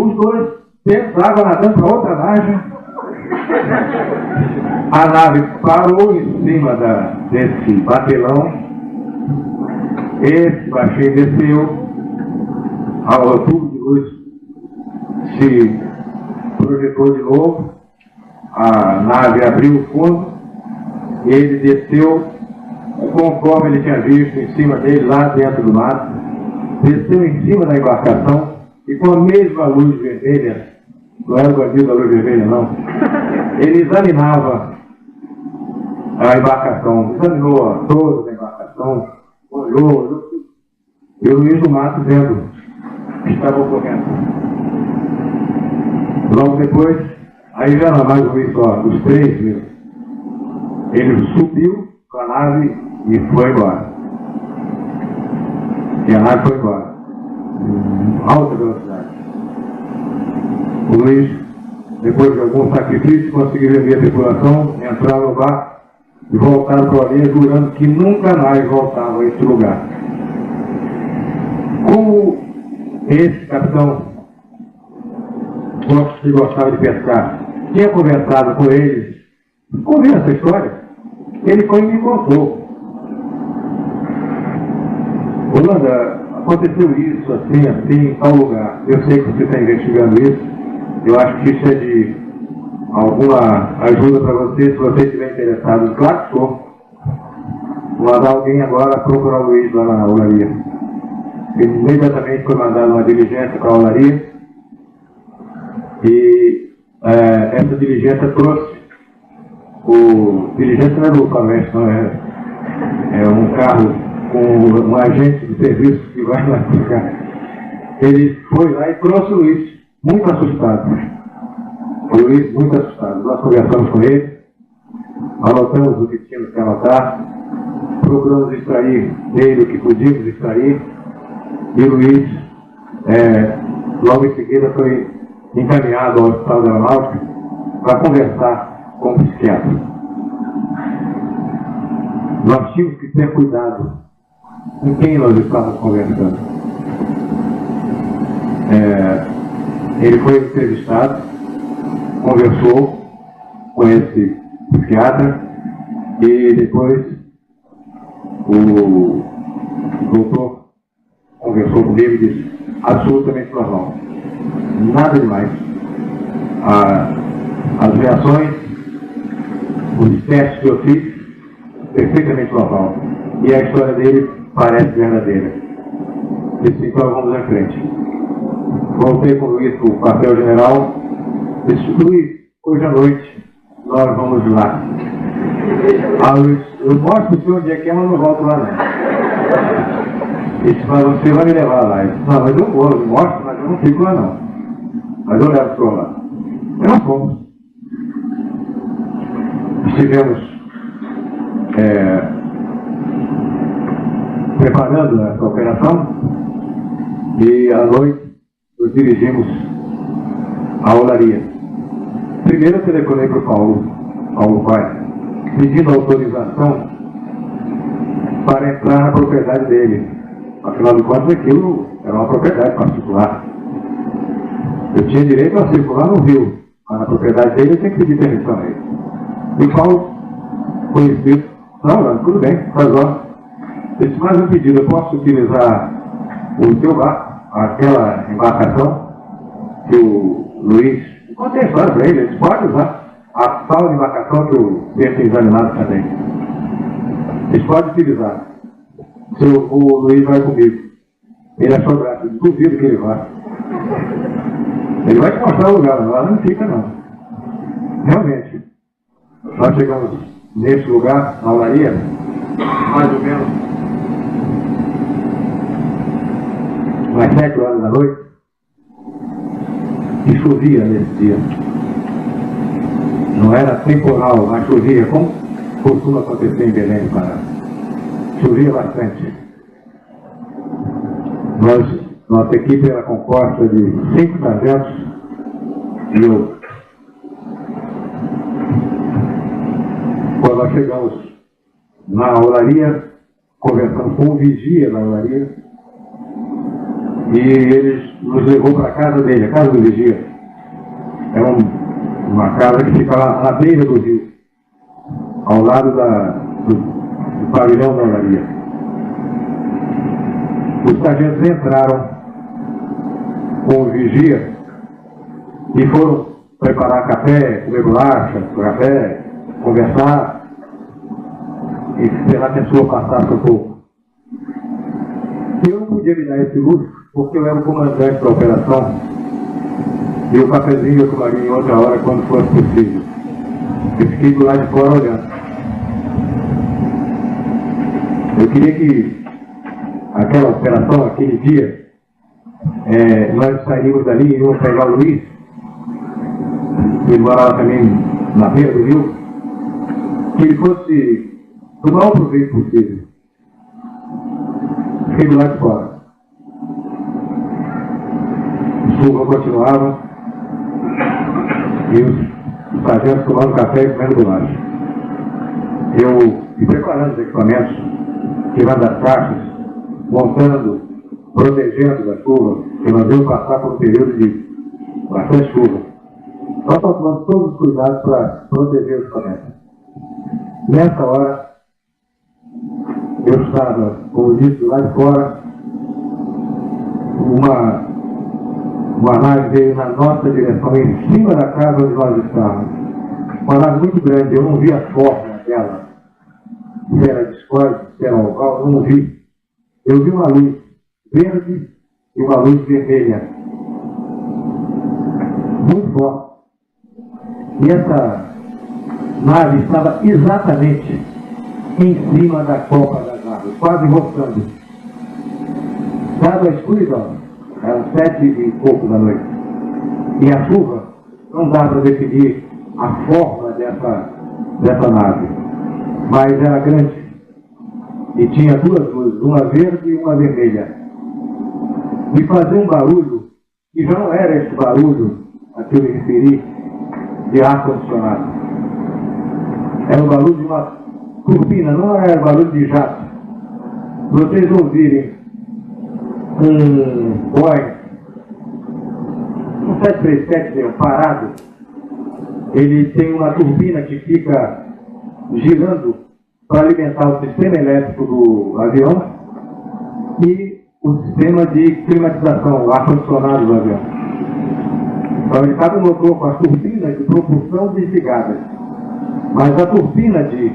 Os dois dentro da água nadando para outra margem. A nave parou em cima desse batelão. Esse baixinho desceu. O tubo de luz se projetou de novo. A nave abriu o fundo. Ele desceu conforme ele tinha visto em cima dele, lá dentro do mato. Desceu em cima da embarcação e com a mesma luz vermelha, não era o bandido da luz vermelha, não. Ele examinava a embarcação, examinou toda a embarcação, olhou, e o Luiz do Mato vendo o que estava ocorrendo. Logo depois, aí já não mais o Luiz só, os três mesmo. Ele subiu com a nave e foi embora. E a nave foi embora. Alta velocidade. O Luiz, depois de algum sacrifício, conseguiu rever a tripulação, entrar no barco e voltar para a areia, jurando que nunca mais voltava a esse lugar. Como esse capitão que gostava de pescar tinha conversado com eles, ouvindo essa história, ele foi e me contou. Holanda, aconteceu isso, assim, em tal lugar. Eu sei que você está investigando isso. Eu acho que isso é de alguma ajuda para você, se você estiver interessado. Claro que sou. Vou mandar alguém agora procurar o Luiz lá na olaria. Imediatamente foi mandado uma diligência para a olaria. E essa diligência trouxe diligência não é do comércio, não é um carro com um agente de serviço que vai lá buscar. Ele foi lá e trouxe o Luiz, muito assustado. O Luiz muito assustado. Nós conversamos com ele, anotamos o que tínhamos que anotar, procuramos extrair dele o que podíamos extrair, e o Luiz, logo em seguida, foi encaminhado ao Hospital da Aeronáutica para conversar com o psiquiatra. Nós tínhamos que ter cuidado com quem nós estávamos conversando. Ele foi entrevistado, conversou com esse psiquiatra e depois o doutor conversou comigo e disse: absolutamente normal, nada demais. As reações, os testes que eu fiz, perfeitamente normal. E a história dele parece verdadeira. Disse: então vamos em frente. Voltei com o Luiz para o quartel-general. Disse: Luiz, hoje à noite nós vamos lá. Luiz, eu mostro o senhor onde é que é, mas não volto lá não. Disse: mas você vai me levar lá. Eu disse: não, mas eu vou, eu mostro, mas eu não fico lá não. Mas eu levo o senhor lá. E nós fomos. Estivemos preparando essa operação e à noite nos dirigimos à olaria. Primeiro eu telefonei para o Paulo Vai, pedindo autorização para entrar na propriedade dele. Afinal de contas, aquilo era uma propriedade particular. Eu tinha direito a circular no rio, mas na propriedade dele eu tinha que pedir permissão a ele. E o Paulo, conhecido: não, tudo bem, faz lá. Disse: mais um pedido, eu posso utilizar o teu barco, aquela embarcação que o Luiz, contei a história para ele, ele pode usar a tal embarcação que o Pedro tem examinado também. Eles podem utilizar. Se o Luiz vai comigo, ele achou graça, duvido que ele vá. Ele vai te mostrar o lugar, lá não fica não. Realmente, nós chegamos nesse lugar, na olaria, mais ou menos às 7 horas da noite, e chovia nesse dia. Não era temporal, mas chovia, como costuma acontecer em Belém do Pará. Chovia bastante. Nossa equipe era composta de 5 sargentos e eu. Quando nós chegamos na olaria, conversamos com o vigia da olaria, e ele nos levou para a casa dele, a casa do vigia. Era uma casa que ficava na beira do rio, ao lado do pavilhão da olaria. Os sargentos entraram com o vigia e foram preparar café, comer bolacha, café, conversar e esperar que a pessoa passasse um pouco. Eu não podia me dar esse luxo, porque eu era o comandante da operação e o cafezinho eu tomaria em outra hora quando fosse possível. Eu fiquei do lado de fora olhando. Eu queria que aquela operação, aquele dia, nós saímos dali e íamos pegar o Luiz, ele morava também na beira do rio, que ele fosse o maior proveito possível. Fiquei do lado de fora. O chuva continuava e os sargentos tomando café e comendo bolacha. Eu me preparando os equipamentos, tirando as caixas, montando, protegendo da chuva, porque nós íamos passar por um período de bastante chuva. Nós tomamos todos os cuidados para proteger os equipamentos. Nessa hora, eu estava, como disse, lá de fora, uma nave veio na nossa direção, em cima da casa onde nós estávamos. Uma nave muito grande, eu não vi a forma dela, se era discórdia, se era oval, eu não vi. Eu vi uma luz verde e uma luz vermelha, muito forte. E essa nave estava exatamente em cima da copa das árvores, quase roçando. Dada a escuridão, eram 7 e pouco da noite, e a chuva, não dá para definir a forma dessa nave, mas era grande, e tinha duas luzes, uma verde e uma vermelha. E fazia um barulho, que já não era esse barulho a que eu me referi, de ar-condicionado. Era o barulho de uma turbina, não era barulho de jato. Se vocês ouvirem um Boeing, um 737 mesmo, parado, ele tem uma turbina que fica girando para alimentar o sistema elétrico do avião e o sistema de climatização, o ar-condicionado do avião. Então ele está no motor com as turbinas de propulsão desligadas, mas a turbina de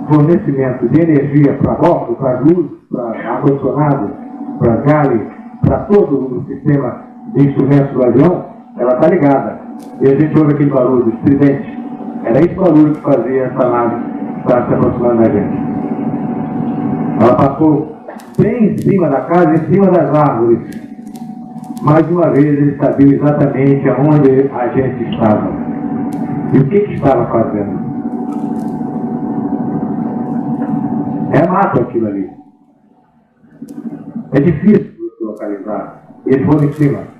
fornecimento de energia para bordo, para luz, para ar-condicionado, para gale, para todo o sistema de instrumentos do avião, ela está ligada. E a gente ouve aquele barulho estridente. Era esse barulho que fazia essa nave estar se aproximando da gente. Ela passou bem em cima da casa, em cima das árvores. Mais uma vez ele sabia exatamente aonde a gente estava. E o que estava fazendo. É mato aquilo ali. É difícil de localizar. Eles foram em cima.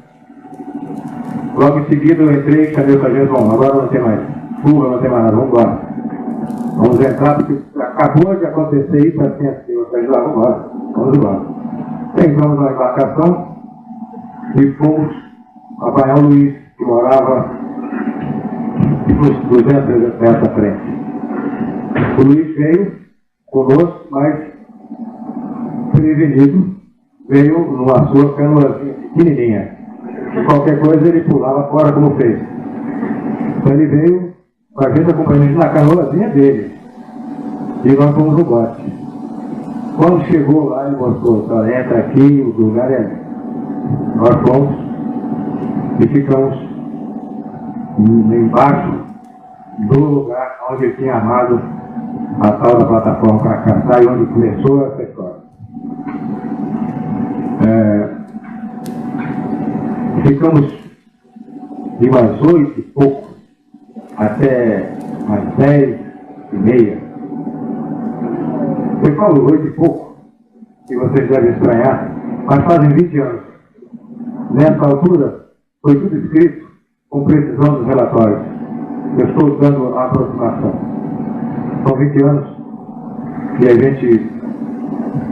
Logo em seguida eu entrei e chamei o sargento, bom, agora não tem mais fuga, não tem mais nada, vamos embora. Vamos entrar, porque acabou de acontecer isso assim, o sargento, vamos embora. Entramos na embarcação e fomos apanhar o Luiz, que morava uns 200 metros à frente. O Luiz veio conosco, mas prevenido, veio numa sua canoazinha pequenininha. E qualquer coisa ele pulava fora como fez. Então ele veio com a gente acompanhando na canoazinha dele. E nós fomos no bote. Quando chegou lá, ele mostrou, só entra aqui, o lugar é ali. Nós fomos e ficamos embaixo do lugar onde ele tinha armado a tal da plataforma para caçar e onde começou essa história. Ficamos de umas 8 e pouco até umas 10h30. Eu falo 8 e pouco, que vocês devem estranhar, mas fazem 20 anos. Nessa altura, foi tudo escrito com precisão dos relatórios. Eu estou dando a aproximação. São 20 anos que a gente,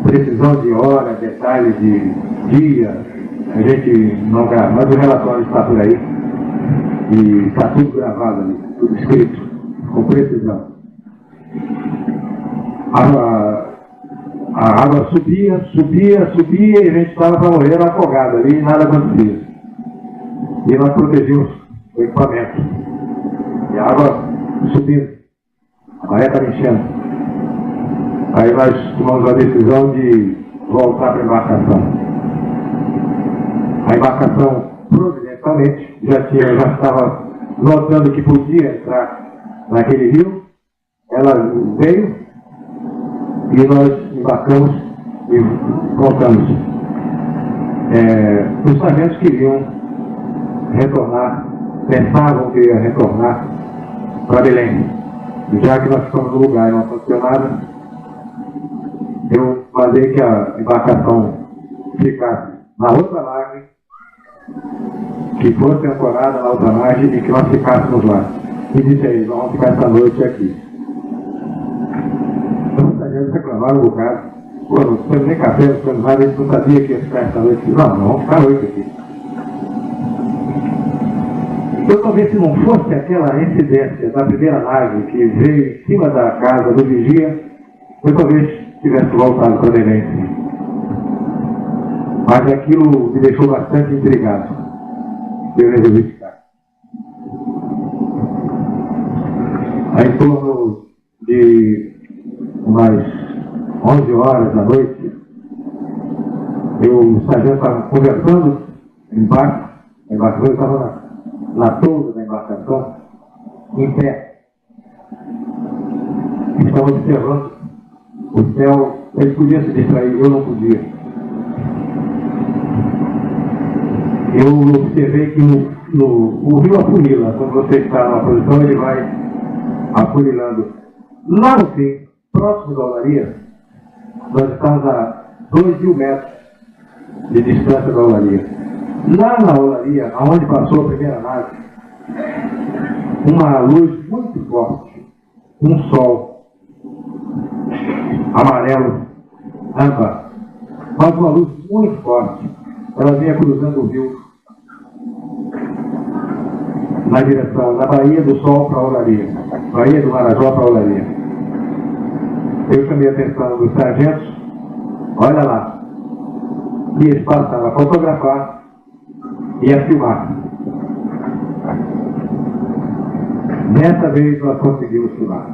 precisão de hora, detalhes de dia, a gente não grava, mas o relatório está por aí e está tudo gravado ali, tudo escrito, com precisão. A água subia e a gente estava para morrer afogado ali e nada acontecia. E nós protegimos o equipamento. E a água subindo, a maré estava enchendo. Aí nós tomamos a decisão de voltar para a embarcação. A embarcação, providencialmente, já estava notando que podia entrar naquele rio. Ela veio e nós embarcamos e voltamos. Os sargentos queriam retornar, pensavam que ia retornar para Belém. Já que nós ficamos no lugar e não aconteceu nada, eu mandei que a embarcação ficasse na outra margem, que fosse ancorada na outra margem e que nós ficássemos lá. E disse a eles, vamos ficar essa noite aqui. Então os sargentos reclamaram um bocado. Pô, não temos nem café, não temos nada, a gente não sabia que ia ficar essa noite. Não, vamos ficar a noite aqui. Então talvez se não fosse aquela incidência da primeira nave que veio em cima da casa do vigia, eu talvez tivesse voltado para Belém. Mas aquilo me deixou bastante intrigado. Eu resolvi ficar. Aí, em torno de umas 11 horas da noite, o sargento estava conversando embaixo, a embarcação estava na tolda da embarcação, em pé. Estava observando o céu. Ele podia se distrair, eu não podia. Eu observei que o rio afunila. Quando você está numa posição, ele vai afunilando. Lá no fim, próximo da olaria, nós estamos a 2.000 metros de distância da olaria. Lá na olaria, aonde passou a primeira nave, uma luz muito forte, um sol amarelo, âmbar, mas uma luz muito forte. Ela vinha cruzando o rio na direção da Baía do Sol para a olaria, Baía do Marajó para a olaria. Eu chamei a atenção dos sargentos, olha lá, e eles passaram a fotografar e a filmar. Nessa vez nós conseguimos filmar.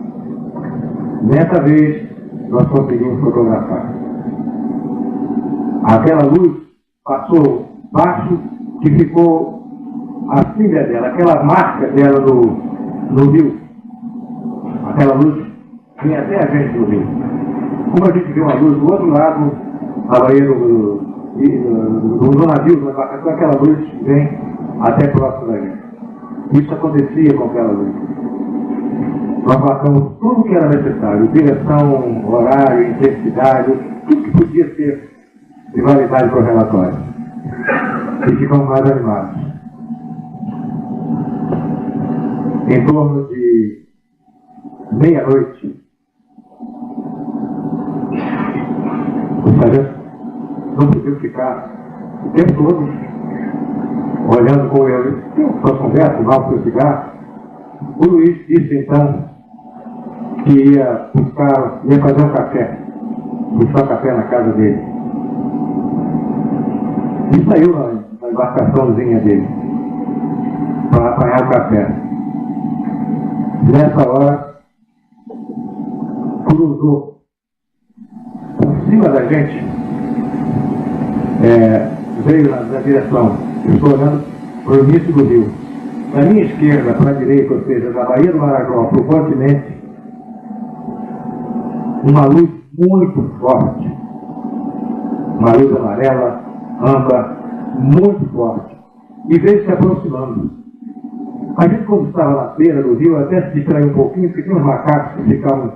Nessa vez nós conseguimos fotografar. Aquela luz passou baixo que ficou a filha dela, aquela marca dela no rio. Aquela luz vinha até a gente no rio. Como a gente viu uma luz do outro lado, a Baía do navio, com aquela luz vem até próximo da gente. Isso acontecia com aquela luz. Nós marcamos tudo o que era necessário, direção, horário, intensidade, tudo que podia ter de validade para o relatório. E ficamos mais animados. Em torno de meia-noite, o sargento não podia ficar o tempo todo olhando com ele. Só conversa, mal para o cigarro. O Luiz disse então que ia fazer um café, buscar café na casa dele. E saiu na embarcaçãozinha dele para apanhar o café. Nessa hora, cruzou por cima da gente, veio na direção. Eu estou olhando para o início do rio. Na minha esquerda, para a direita, ou seja, da Baía do Marajó para o continente, uma luz muito forte. Uma luz amarela, âmbar, muito forte. E veio se aproximando. A gente, quando estava na beira do rio, até se distraiu um pouquinho, porque tinha uns macacos que ficavam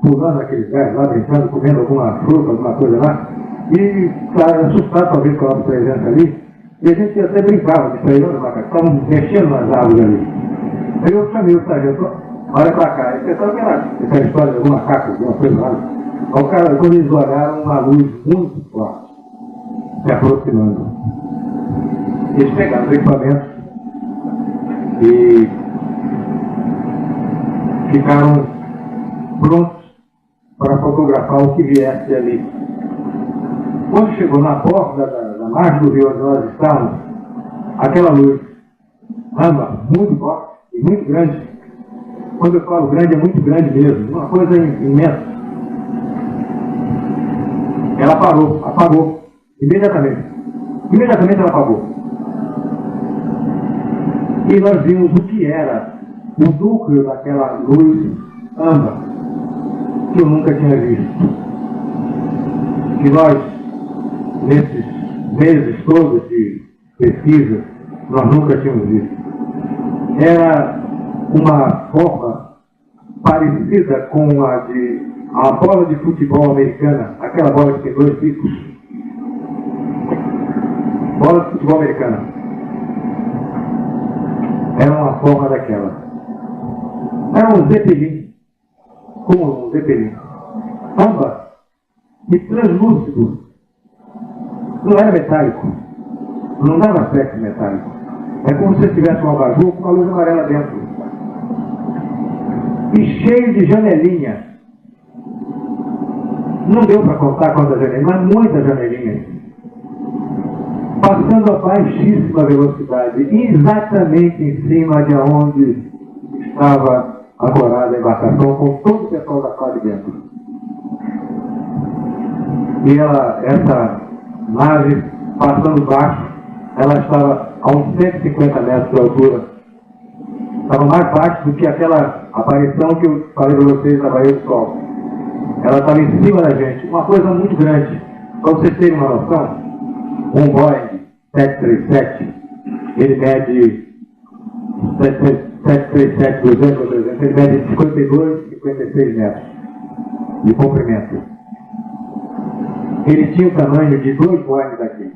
pulando aqueles gás lá, brincando, comendo alguma fruta, alguma coisa lá. E assustado talvez com a nossa presença ali. E a gente até brincava, distraindo os macacos, estavam mexendo nas árvores ali. Aí eu chamei o sargento, olha pra cá. Ele pensava que era aquela história de algum macaco, alguma coisa lá. Aí o cara, quando eles olharam, uma luz muito forte se aproximando. Eles pegaram os equipamentos e ficaram prontos para fotografar o que viesse ali. Quando chegou na borda da margem do rio onde nós estávamos, aquela luz âmbar, muito forte e muito grande. Quando eu falo grande, é muito grande mesmo, uma coisa imensa. Ela parou, apagou, imediatamente. Imediatamente ela apagou. E nós vimos o que era o núcleo daquela luz âmbar, que eu nunca tinha visto. Que nós, nesses meses todos de pesquisa, nós nunca tínhamos visto. Era uma forma parecida com a bola de futebol americana, aquela bola que tem 2 picos. Bola de futebol americana. Era uma forma daquela. Era um zeppelin. Como um zeppelin. Âmbar e translúcido. Não era metálico. Não dava aspecto metálico. É como se tivesse um abajur com uma luz amarela dentro. E cheio de janelinha. Não deu para contar quantas janelinhas, mas muitas janelinhas. Passando a baixíssima velocidade, exatamente em cima de onde estava ancorada a embarcação, com todo o pessoal da quadra dentro. E essa nave, passando baixo, ela estava a uns 150 metros de altura. Estava mais baixo do que aquela aparição que eu falei para vocês na Baía do Sol. Ela estava em cima da gente, uma coisa muito grande. Para vocês terem uma noção, um Boeing 737, ele mede 737-200, ele mede 52, 56 metros de comprimento. ele tinha o tamanho de 2 boies aqui.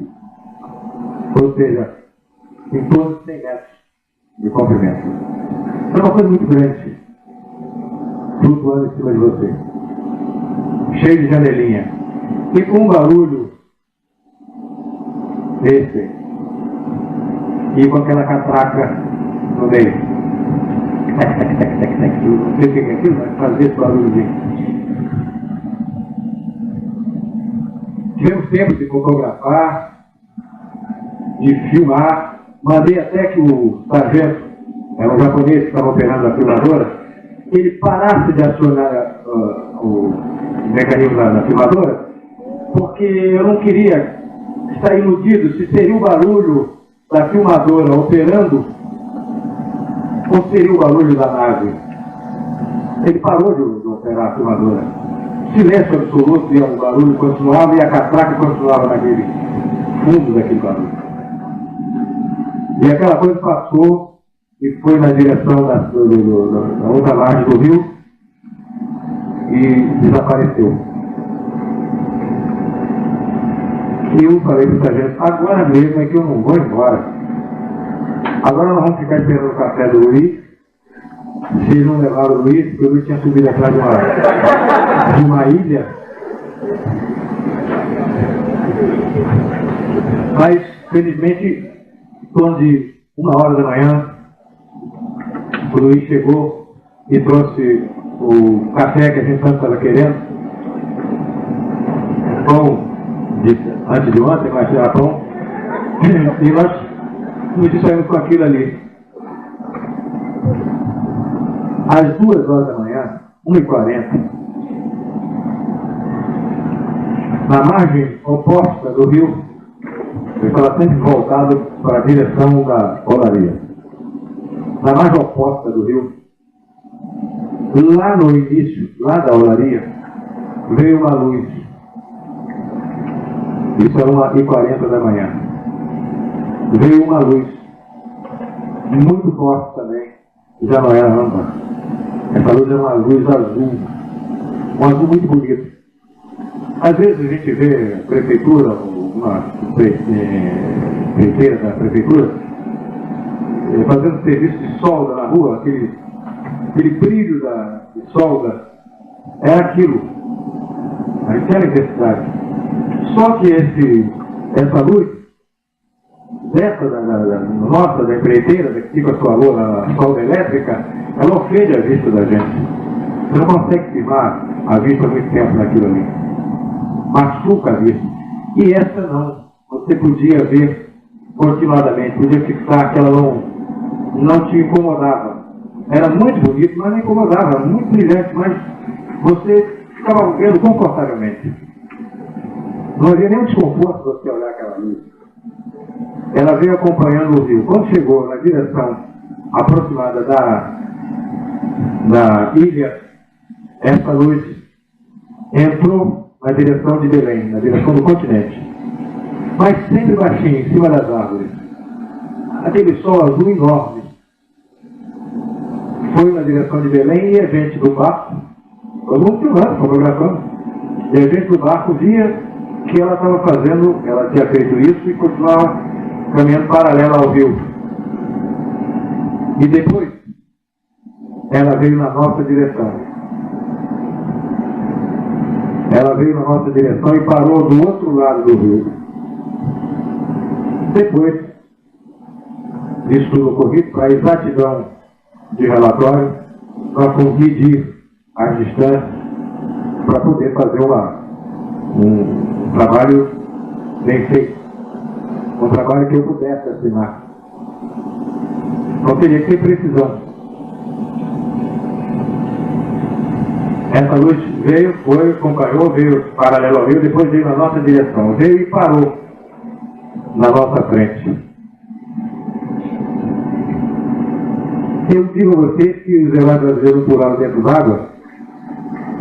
Ou seja, em torno de 100 metros de comprimento. É uma coisa muito grande, flutuando em cima de você, cheio de janelinha, e com um barulho desse, e com aquela catraca no meio. Não sei o que é aquilo, mas fazia esse barulho. Tivemos tempo de fotografar, de filmar. Mandei até que o sargento, o japonês que estava operando a filmadora, ele parasse de acionar o mecanismo da filmadora, porque eu não queria estar iludido se seria o barulho da filmadora operando ou seria o barulho da nave. Ele parou de operar a filmadora. Silêncio absoluto, e o barulho continuava, e a catraca continuava naquele fundo daquele barulho. E aquela coisa passou e foi na direção da outra margem do rio e desapareceu. E eu falei para o sargento, agora mesmo é que eu não vou embora. Agora nós vamos ficar esperando o café do Luiz. Se eles não levaram o Luiz, porque o Luiz tinha subido atrás de uma ilha. Mas, felizmente, em torno de 1h da manhã, o Luiz chegou e trouxe o café que a gente tanto estava querendo. Pão antes de ontem, mas era pão. E nós nos saímos com aquilo ali. Às 2h da manhã, 1h40, na margem oposta do rio, eu estava sempre voltado para a direção da olaria. Na margem oposta do rio, lá no início, lá da olaria, veio uma luz. Isso é 1h40 da manhã. Veio uma luz, muito forte também, já não era âmbar. Essa luz era uma luz azul, um azul muito bonito. Às vezes a gente vê a prefeitura, uma empreiteira da prefeitura, fazendo serviço de solda na rua, aquele brilho de solda, é aquilo, aquela intensidade. Só que essa luz, nossa, da empreiteira, que fica a sua solda elétrica, ela ofende a vista da gente. Você não consegue firmar a vista muito tempo naquilo ali. Machuca a vista. E essa não. Você podia ver continuadamente, podia fixar que ela não te incomodava. Era muito bonito, mas não incomodava, muito brilhante, mas você ficava vendo confortavelmente. Não havia nenhum desconforto você olhar aquela luz. Ela veio acompanhando o rio. Quando chegou na direção aproximada da ilha, essa luz entrou na direção de Belém, na direção do continente. Mas sempre baixinho, em cima das árvores. Aquele sol azul enorme. Foi na direção de Belém e a gente do barco, todo mundo filmando, fotografando, e a gente do barco via que ela estava fazendo, ela tinha feito isso e continuava caminhando paralela ao rio. E depois, ela veio na nossa direção. Ela veio na nossa direção e parou do outro lado do rio. Depois disso tudo ocorrido, para a exatidão de relatório, nós fomos medir as distâncias para poder fazer um trabalho bem feito. Um trabalho que eu pudesse assinar. Não teria que ter precisão. Essa luz veio, foi, acompanhou, veio paralelo ao rio, depois veio na nossa direção. Veio e parou na nossa frente. Eu digo a vocês que os heróis brasileiros pularam dentro d'água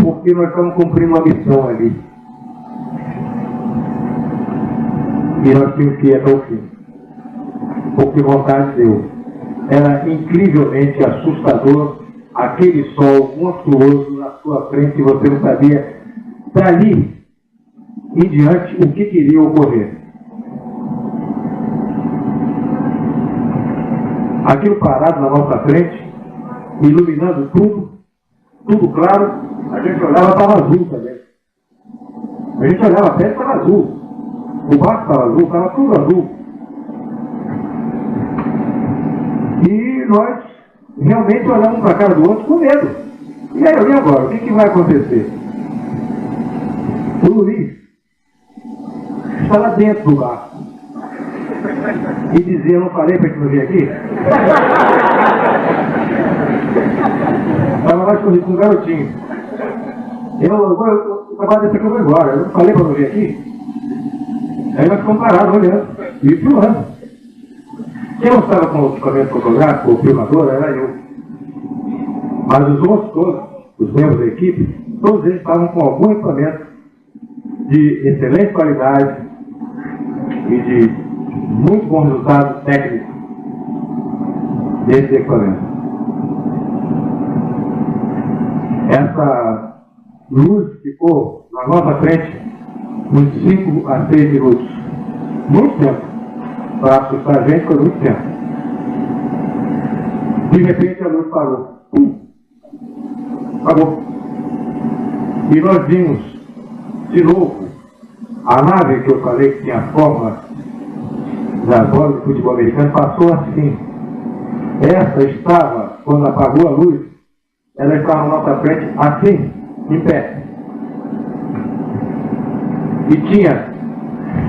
porque nós estamos cumprindo uma missão ali. E nós tínhamos que ir até o fim. Porque vontade deu. Era incrivelmente assustador aquele sol monstruoso na sua frente e você não sabia. Dali, em diante o que queria ocorrer. Aquilo parado na nossa frente, iluminando tudo claro, a gente olhava, estava azul também. A gente olhava a terra, estava azul. O barco estava azul, estava tudo azul. E nós realmente olhamos para a cara do outro com medo. E aí, e agora? O que vai acontecer? O Luiz estava dentro do barco e dizia: eu não falei para que não vir aqui? Estava lá escondido com um garotinho. Eu trabalho desse aqui, eu vou embora. Eu não falei para não vir aqui? Aí nós ficamos parados olhando e filmando. Quem não estava com o equipamento fotográfico ou filmador era eu. Mas os outros todos, os membros da equipe, todos eles estavam com algum equipamento de excelente qualidade e de muito bom resultado técnico desse equipamento. Essa luz ficou na nossa frente uns 5 a 6 minutos. Muito tempo. Para assustar a gente, foi muito tempo. De repente a luz parou. Acabou. E nós vimos de novo a nave que eu falei que tinha a forma da bola de futebol americano, passou assim. Essa estava, quando apagou a luz, ela estava na nossa frente assim, em pé. E tinha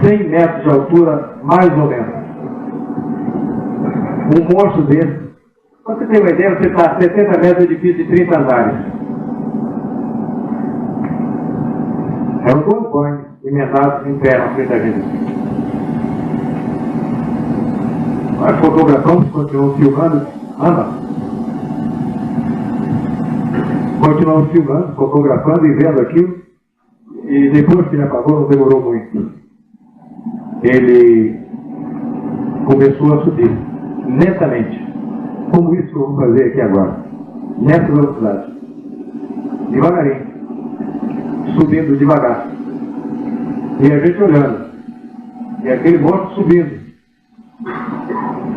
100 metros de altura, mais ou menos. Um monstro desse. Pra você ter uma ideia, você está a 70 metros de edifício de 30 andares. Eram 2 banhos emendados em pé na frente da gente. Nós fotografamos, continuamos filmando. Anda. Continuamos filmando, fotografando e vendo aquilo. E depois que ele apagou, não demorou muito. Ele começou a subir, lentamente. Como isso que eu vou fazer aqui agora. Nessa velocidade. Devagarinho. Subindo devagar. E a gente olhando. E aquele monstro subindo.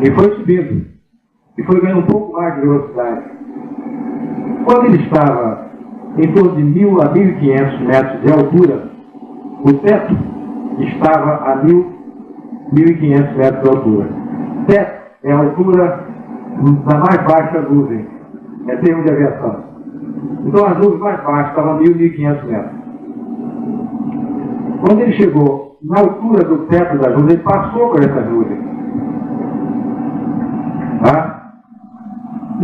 E foi subindo. E foi ganhando um pouco mais de velocidade. Quando ele estava em torno de 1.000 a 1.500 metros de altura, o teto estava a 1.500 metros de altura. Teto é a altura da mais baixa nuvem, é termo de aviação. Então as nuvens mais baixas estavam a 1.500 metros. Quando ele chegou na altura do teto das nuvens, ele passou por essa nuvem. Tá?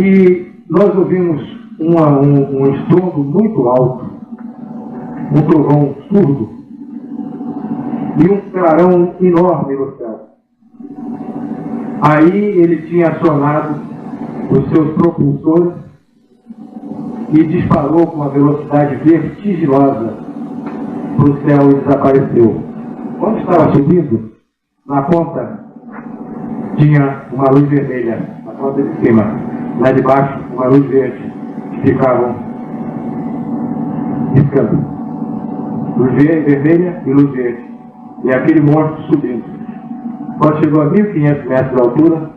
E nós ouvimos um estrondo muito alto, um trovão surdo e um clarão enorme no céu. Aí ele tinha acionado os seus propulsores e disparou com uma velocidade vertiginosa para o céu e desapareceu. Quando estava subindo, na ponta tinha uma luz vermelha, na ponta de cima. Lá de baixo, uma luz verde, que ficavam piscando. Luz vermelha e luz verde. E aquele monstro subindo. Quando chegou a 1.500 metros de altura,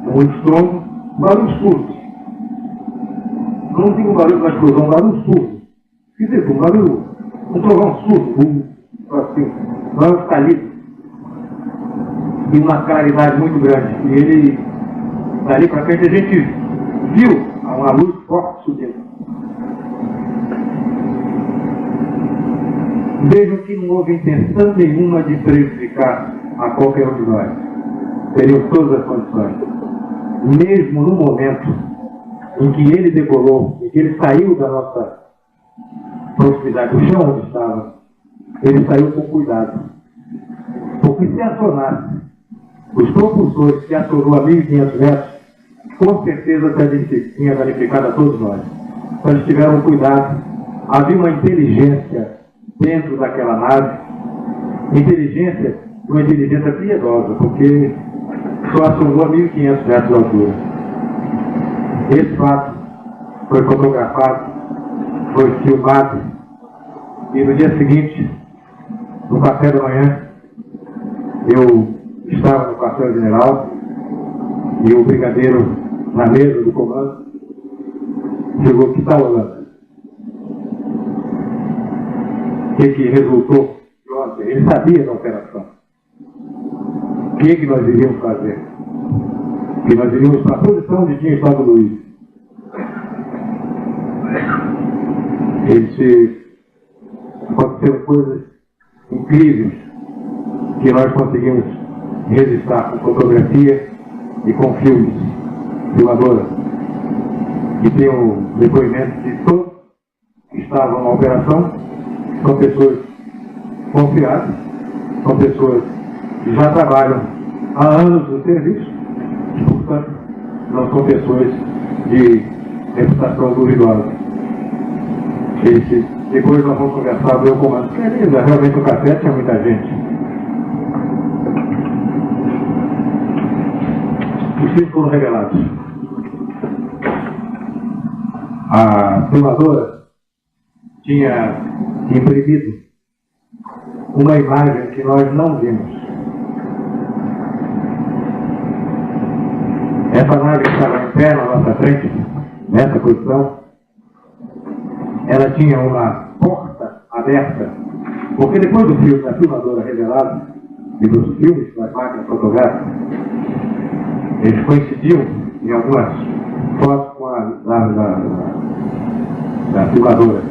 muito estrondo, um barulho surdo. Não tinha um barulho de uma explosão, um barulho surdo. Esquisito, um barulho, um trovão surdo, assim, não estalido. E uma claridade muito grande. E ele, dali para frente, a gente viu uma luz forte subindo. Vejam que não houve intenção nenhuma de prejudicar a qualquer um de nós. Teriam todas as condições. Mesmo no momento em que ele decolou, em que ele saiu da nossa proximidade, do chão onde estava, ele saiu com cuidado. Porque se acionasse os propulsores que acionou a 1.500 metros, com certeza tinha danificado a todos nós. Então eles tiveram cuidado. Havia uma inteligência dentro daquela nave, uma inteligência piedosa, porque só acionou a 1.500 metros de altura. Esse fato foi fotografado, foi filmado, e no dia seguinte no café da manhã, eu estava no quartel-general e o brigadeiro na mesa do comando chegou: o que está rolando? O que resultou de ontem? Ele sabia da operação. O que nós iríamos fazer? Que nós iríamos para a posição onde tinha estado o Luiz. Aconteceram coisas incríveis que nós conseguimos registrar com fotografia e com filmes, filmadora. E tem o depoimento de todos que estavam na operação. São pessoas confiáveis, são pessoas que já trabalham há anos no serviço, e, portanto, não são pessoas de reputação duvidosa. Depois nós vamos conversar do meu comando. Realmente o café tinha muita gente. Os filhos foram revelados. A filmadora tinha imprimido uma imagem que nós não vimos. Essa nave que estava em pé na nossa frente, nessa posição, ela tinha uma porta aberta, porque depois do filme, da filmadora revelada, e dos filmes das máquinas fotográficas, eles coincidiam em algumas fotos com da filmadora.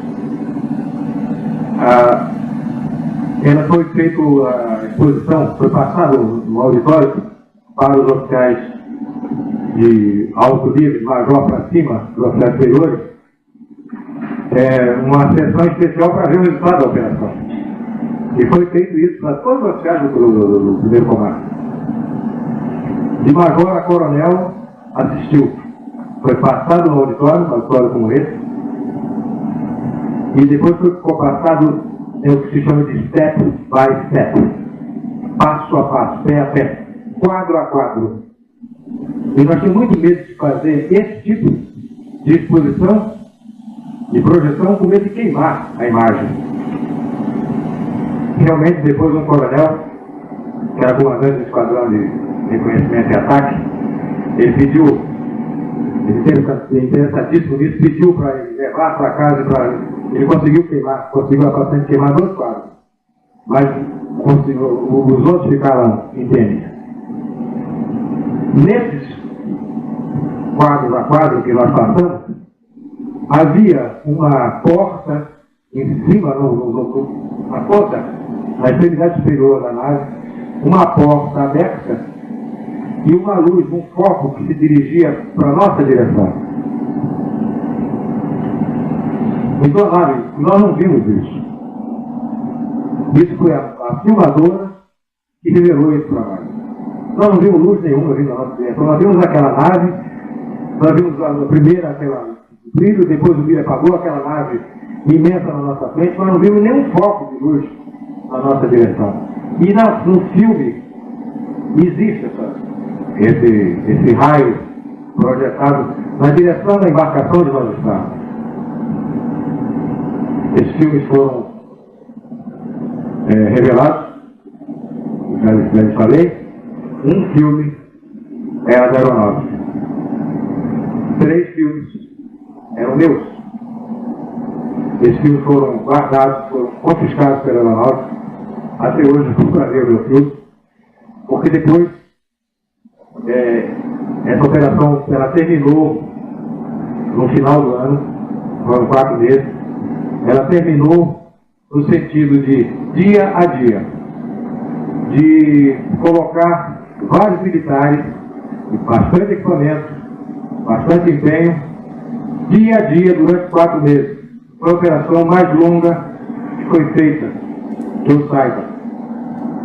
Ela foi feita a exposição, foi passada no auditório para os oficiais de alto nível, major para cima, os oficiais superiores, uma sessão especial para ver o resultado da operação. E foi feito isso para todos os oficiais do primeiro comando. De major a coronel assistiu. Foi passado no auditório como esse, e depois ficou passado o que se chama de step by step, passo a passo, pé a pé, quadro a quadro. E nós tínhamos muito medo de fazer esse tipo de exposição, de projeção, com medo de queimar a imagem. Realmente, depois um coronel, que era comandante do esquadrão de reconhecimento e ataque, ele pediu, ele teve interessadíssimo nisso, pediu para ele levar para casa, ele conseguiu queimar, conseguiu bastante queimar 2 quadros, mas os outros ficaram indênicos. Nesses quadros a quadro que nós passamos, havia uma porta em cima, uma porta na extremidade superior da nave, uma porta aberta e uma luz, um foco que se dirigia para a nossa direção. Então a nave, nós não vimos isso. Isso foi a filmadora que revelou isso para nós. Nós não vimos luz nenhuma vindo da nossa direção. Nós vimos aquela nave, nós vimos a primeira, aquela brilho, depois o brilho apagou, aquela nave imensa na nossa frente, mas não vimos nenhum foco de luz na nossa direção. E no filme existe esse raio projetado na direção da embarcação de nós estávamos. Esses filmes foram revelados, já lhes falei. Um filme era da aeronáutica. 3 filmes eram meus. Esses filmes foram guardados, foram confiscados pela aeronáutica. Até hoje eu vou ver o meu filme, porque depois essa operação ela terminou no final do ano, foram 4 meses. Ela terminou no sentido de dia a dia, de colocar vários militares, bastante equipamento, bastante empenho, dia a dia durante 4 meses. Foi a operação mais longa que foi feita, que eu saiba,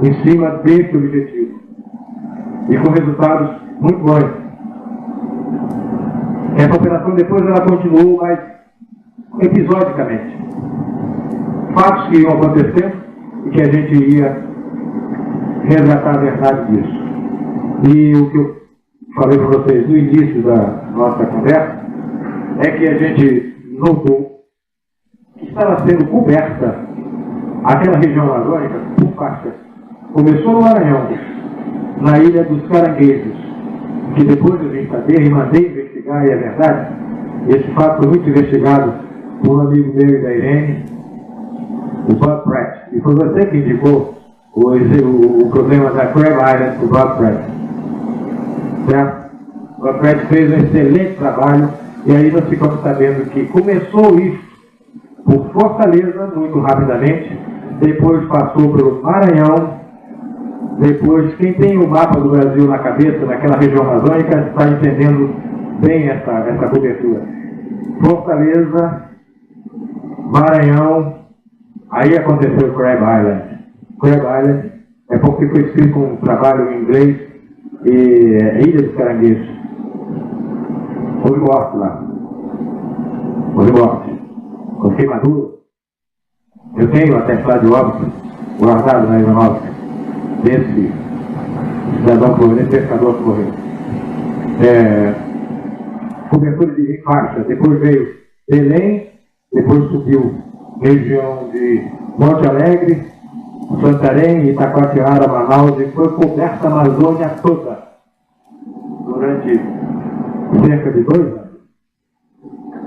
em cima desse objetivo. E com resultados muito bons. Essa operação depois ela continuou, mas episodicamente. Fatos que iam acontecendo e que a gente ia resgatar a verdade disso. E o que eu falei para vocês no início da nossa conversa é que a gente notou que estava sendo coberta aquela região amazônica, por faixa, começou no Maranhão, na Ilha dos Caranguejos, que depois eu vim saber e mandei investigar, e é verdade, esse fato foi muito investigado por um amigo meu e da Irene, o Bob Pratt, e foi você que indicou o problema da Crab Island para o Bob Pratt. Certo? O Bob Pratt fez um excelente trabalho, e aí nós ficamos sabendo que começou isso por Fortaleza, muito rapidamente, depois passou pelo Maranhão, depois, quem tem o mapa do Brasil na cabeça, naquela região amazônica, está entendendo bem essa cobertura. Fortaleza, Maranhão, aí aconteceu o Crab Island. Crab Island é porque foi escrito com um trabalho em inglês, e é Ilha dos Caranguejos. Houve morte lá. Houve morte. Com queimadura. Eu tenho atestado de óbito guardado na aeronáutica desse cidadão que morreu, desse pescador que morreu. Cobertura de faixa. Depois veio Belém, depois subiu região de Monte Alegre, Santarém, Itacoatiara, Manaus, e foi coberta a Amazônia toda durante cerca de 2 anos.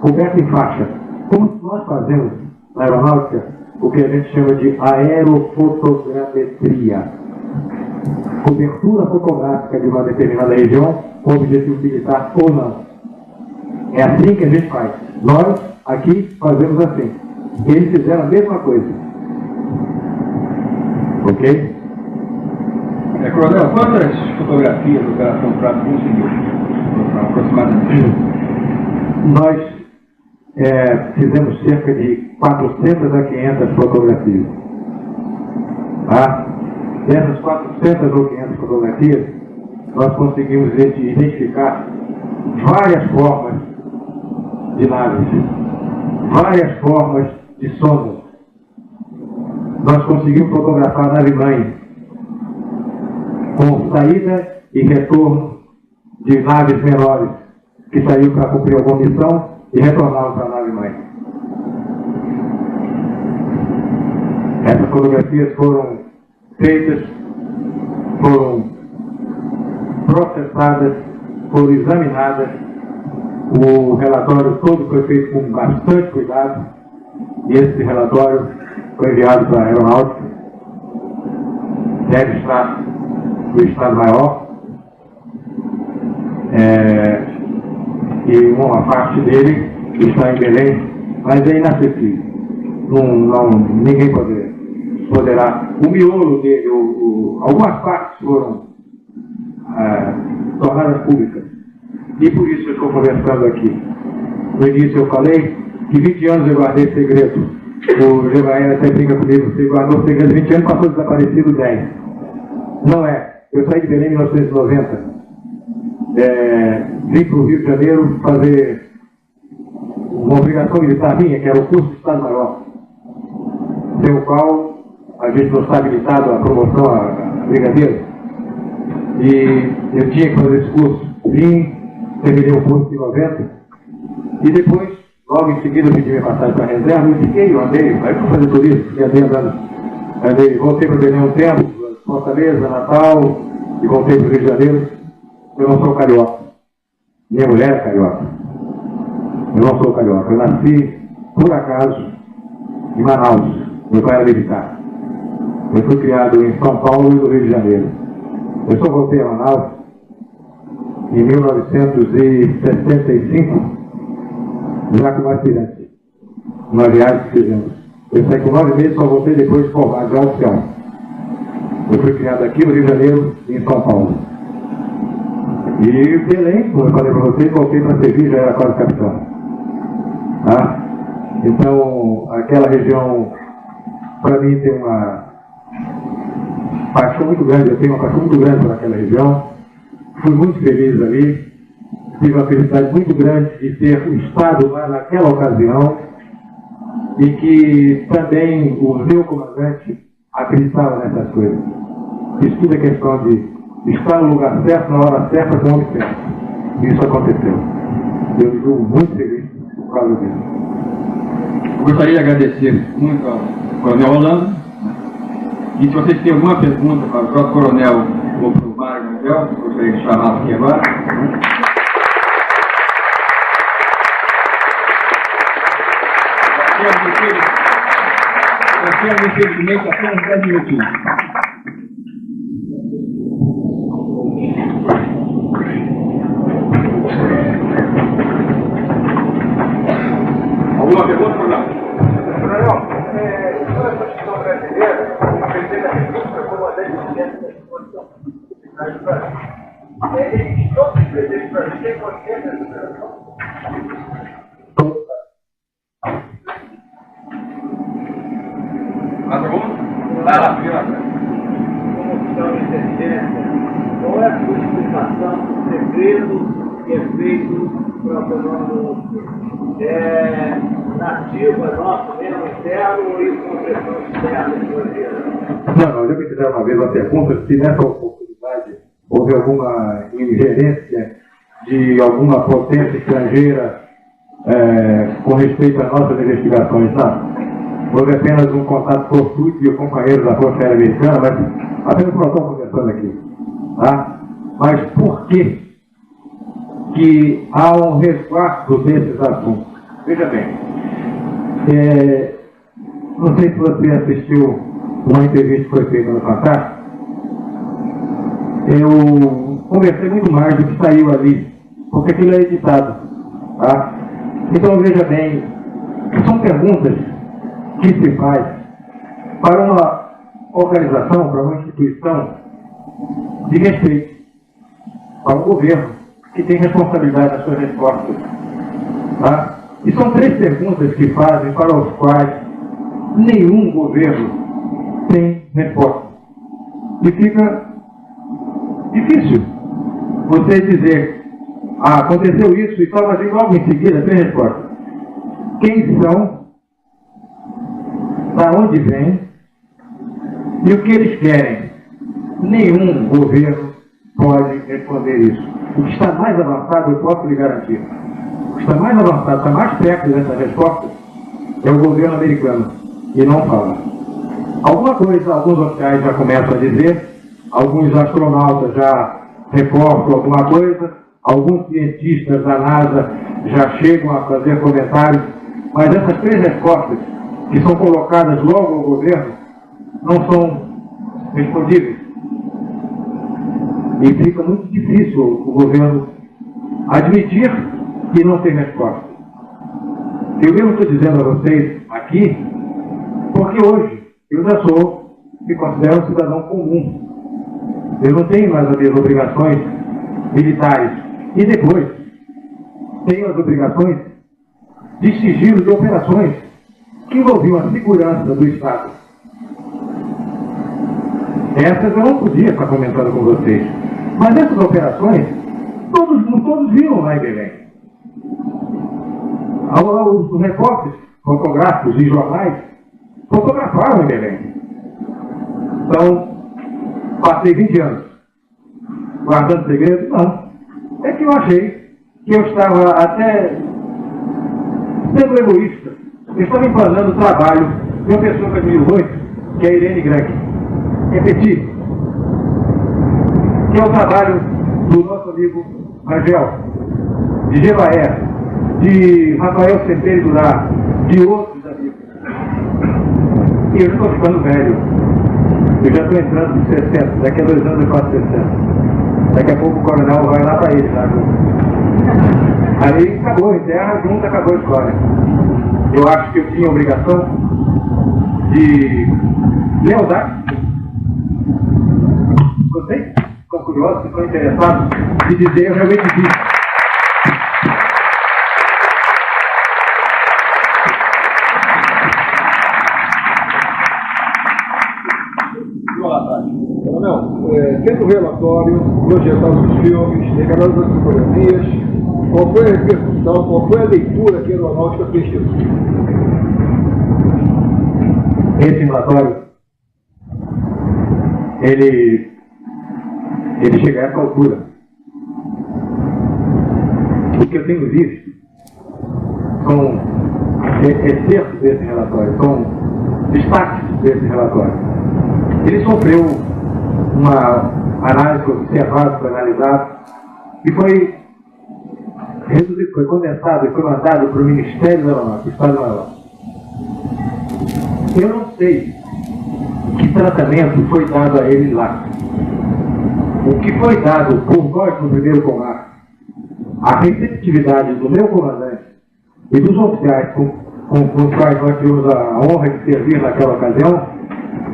Coberta em faixa. Como nós fazemos na aeronáutica o que a gente chama de aerofotogrametria. Cobertura fotográfica de uma determinada região com objetivo militar ou não. É assim que a gente faz. Nós, aqui, fazemos assim. Eles fizeram a mesma coisa. Ok? Coronel, quantas fotografias da Operação Prato conseguiu? Aproximadamente. Nós fizemos cerca de 400 a 500 fotografias. Tá? Dessas 400 ou 500 fotografias, nós conseguimos identificar várias formas de naves, várias formas de sondas. Nós conseguimos fotografar a nave-mãe com saída e retorno de naves menores que saíram para cumprir alguma missão e retornavam para a nave-mãe. Essas fotografias foram feitas, foram processadas, foram examinadas. O relatório todo foi feito com bastante cuidado, e esse relatório foi enviado para a Aeronáutica, deve estar no Estado-Maior, e uma parte dele está em Belém, mas é inacessível. Ninguém poderá. O miolo dele, algumas partes foram tornadas públicas. E por isso eu estou conversando aqui. No início eu falei que 20 anos eu guardei segredo. O Gemael até brinca comigo, você guardou segredo 20 anos, passou desaparecido 10. Não é. Eu saí de Belém em 1990. Vim para o Rio de Janeiro fazer uma obrigação militar minha, que era o curso de Estado-Maior, sem o qual a gente não está habilitado à promoção a brigadeiro. E eu tinha que fazer esse curso. Vim, terminei o curso em 90, e depois, logo em seguida, eu pedi minha passagem para a reserva, e fiquei, eu andei, aí fui fazer turismo, e andei, voltei para Belém um tempo, Fortaleza, Natal, e voltei para o Rio de Janeiro. Eu não sou carioca. Minha mulher é carioca. Eu não sou carioca. Eu nasci, por acaso, em Manaus. Meu pai era militar. Eu fui criado em São Paulo e no Rio de Janeiro. Eu só voltei a Manaus em 1965, já como aspirante. Uma viagem que fizemos. Eu saí com 9 meses, só voltei depois de formado, já oficial. Eu fui criado aqui no Rio de Janeiro e em São Paulo. E Belém, como eu falei para vocês, voltei para Sevilha, já era quase capitão. Tá? Então, aquela região, para mim, tem uma paixão muito grande, eu tenho uma paixão muito grande por aquela região. Fui muito feliz ali, tive uma felicidade muito grande de ter o Estado lá naquela ocasião, e que também o meu comandante acreditava nessas coisas. Isso tudo é questão de estar no lugar certo, na hora certa, com o homem certo. Isso aconteceu. Eu estou muito feliz por causa disso. Eu gostaria de agradecer muito ao Coronel Rolando E se vocês têm alguma pergunta para o próprio coronel ou para o Mário Gabriel, gostaria de chamar aqui agora. Eu quero infelizmente apenas 10 minutinhos. Alguma pergunta, coronel? Coronel, sobre essa questão brasileira, a presidente da República, comandante da disposição do Brasil, todos os presidentes brasileiros têm consciência dessa operação? Mais alguma? Vai lá, fica lá. Como oficial de inteligência, qual é a sua explicação do segredo que é feito para o fenômeno nativo, é nosso mesmo, interno, ou isso é uma pressão externa estrangeira? Não, eu já me fizeram uma vez uma pergunta se nessa oportunidade houve alguma ingerência de alguma potência estrangeira com respeito às nossas investigações, sabe? Houve apenas um contato fortuito de companheiros da Força Aérea Americana, mas apenas nós estamos conversando aqui, tá? Mas por que há um resguardo desses assuntos? Veja bem, não sei se você assistiu uma entrevista que foi feita no Fantástico. Eu conversei muito mais do que saiu ali, porque aquilo é editado, tá? Então veja bem, são perguntas que se faz para uma organização, para uma instituição de respeito, para um governo que tem responsabilidade nas suas respostas. Tá? E são 3 perguntas que fazem para os quais nenhum governo tem resposta. E fica difícil você dizer, aconteceu isso e tal, mas logo em seguida tem resposta. Quem são? Da onde vem e o que eles querem. Nenhum governo pode responder isso. O que está mais avançado, eu posso lhe garantir, o que está mais avançado, está mais perto dessa resposta, é o governo americano, e não fala. Alguma coisa, alguns oficiais já começam a dizer, alguns astronautas já reportam alguma coisa, alguns cientistas da NASA já chegam a fazer comentários, mas essas 3 respostas que são colocadas logo ao governo, não são respondíveis. E fica muito difícil o governo admitir que não tem resposta. Eu mesmo estou dizendo a vocês aqui, porque hoje eu já me considero um cidadão comum. Eu não tenho mais as minhas obrigações militares. E depois, tenho as obrigações de sigilo de operações que envolviam a segurança do Estado. Essas eu não podia estar comentando com vocês. Mas essas operações, todos viram lá em Belém. Os repórteres fotográficos e jornais fotografaram em Belém. Então, passei 20 anos guardando segredo? Não. É que eu achei que eu estava até sendo egoísta. Eu estava emplanando o trabalho de uma pessoa que eu admiro muito, que é a Irene Greg. Repetir, que é o trabalho do nosso amigo Rangel, de Gevaé, de Rafael Centeiro Durá, de outros amigos. E eu estou ficando velho. Eu já estou entrando nos 60, daqui a 2 anos eu faço 60. Daqui a pouco o coronel vai lá para ele, sabe? Aí acabou, enterra junto, acabou a história. Eu acho que eu tinha a obrigação de lealdade. Vocês estão curiosos, estão interessados de dizer, eu realmente fiz. Tendo o relatório, projetado os filmes, declarado as fotografias, qual foi a repercussão, qual foi a leitura que a aeronáutica fez disso? Esse relatório, ele chega a essa altura. O que eu tenho visto são excertos desse relatório, são destaques desse relatório. Ele sofreu uma análise observada, foi analisado, e foi condensado e foi mandado para o Ministério da Aeronáutica, do Estado Maior. Eu não sei que tratamento foi dado a ele lá. O que foi dado por nós no primeiro comando, a receptividade do meu comandante e dos oficiais com os quais nós tivemos a honra de servir naquela ocasião,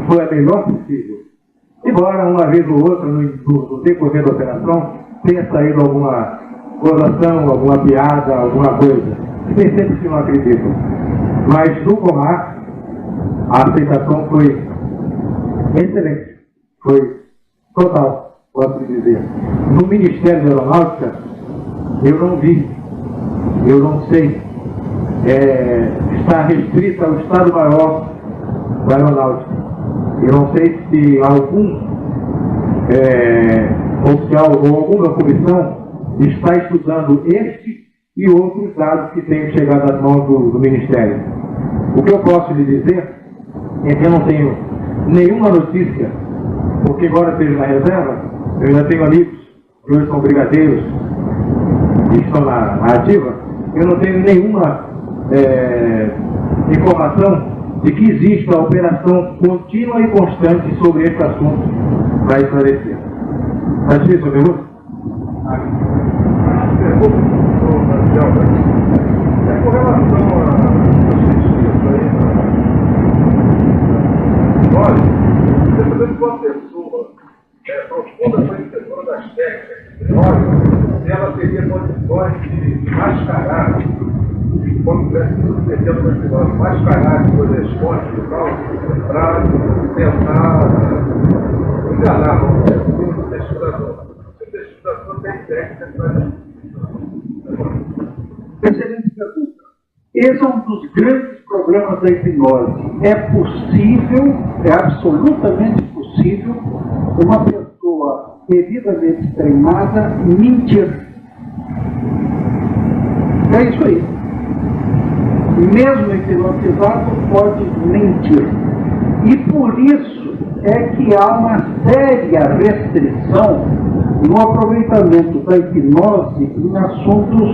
foi a melhor possível. Embora uma vez ou outra, no decorrer da operação, tenha saído alguma gozação, alguma piada, alguma coisa. Tem sempre que não acreditam. Mas no comar, a aceitação foi excelente. Foi total, posso dizer. No Ministério da Aeronáutica, eu não vi, eu não sei. Está restrita ao Estado-Maior da Aeronáutica. Eu não sei se algum oficial ou alguma comissão está estudando este e outros dados que tenham chegado às mãos do Ministério. O que eu posso lhe dizer é que eu não tenho nenhuma notícia, porque embora esteja na reserva, eu ainda tenho amigos que hoje são brigadeiros e estão na ativa, eu não tenho nenhuma informação de que exista operação contínua e constante sobre esse assunto para esclarecer. Está difícil a pergunta? Com relação a olha, dependendo de uma pessoa profunda conhecedora das técnicas, olha, ela teria condições de mascarar, quando tivesse sucedendo no episódio, mascarar suas respostas e tal, para tentar enganar o pesquisador. Se o pesquisador tem técnica para Excelente pergunta. Esse é um dos grandes problemas da hipnose. É possível, é absolutamente possível, uma pessoa devidamente treinada mentir. É isso aí. Mesmo hipnotizado pode mentir. E por isso é que há uma séria restrição no aproveitamento da hipnose em assuntos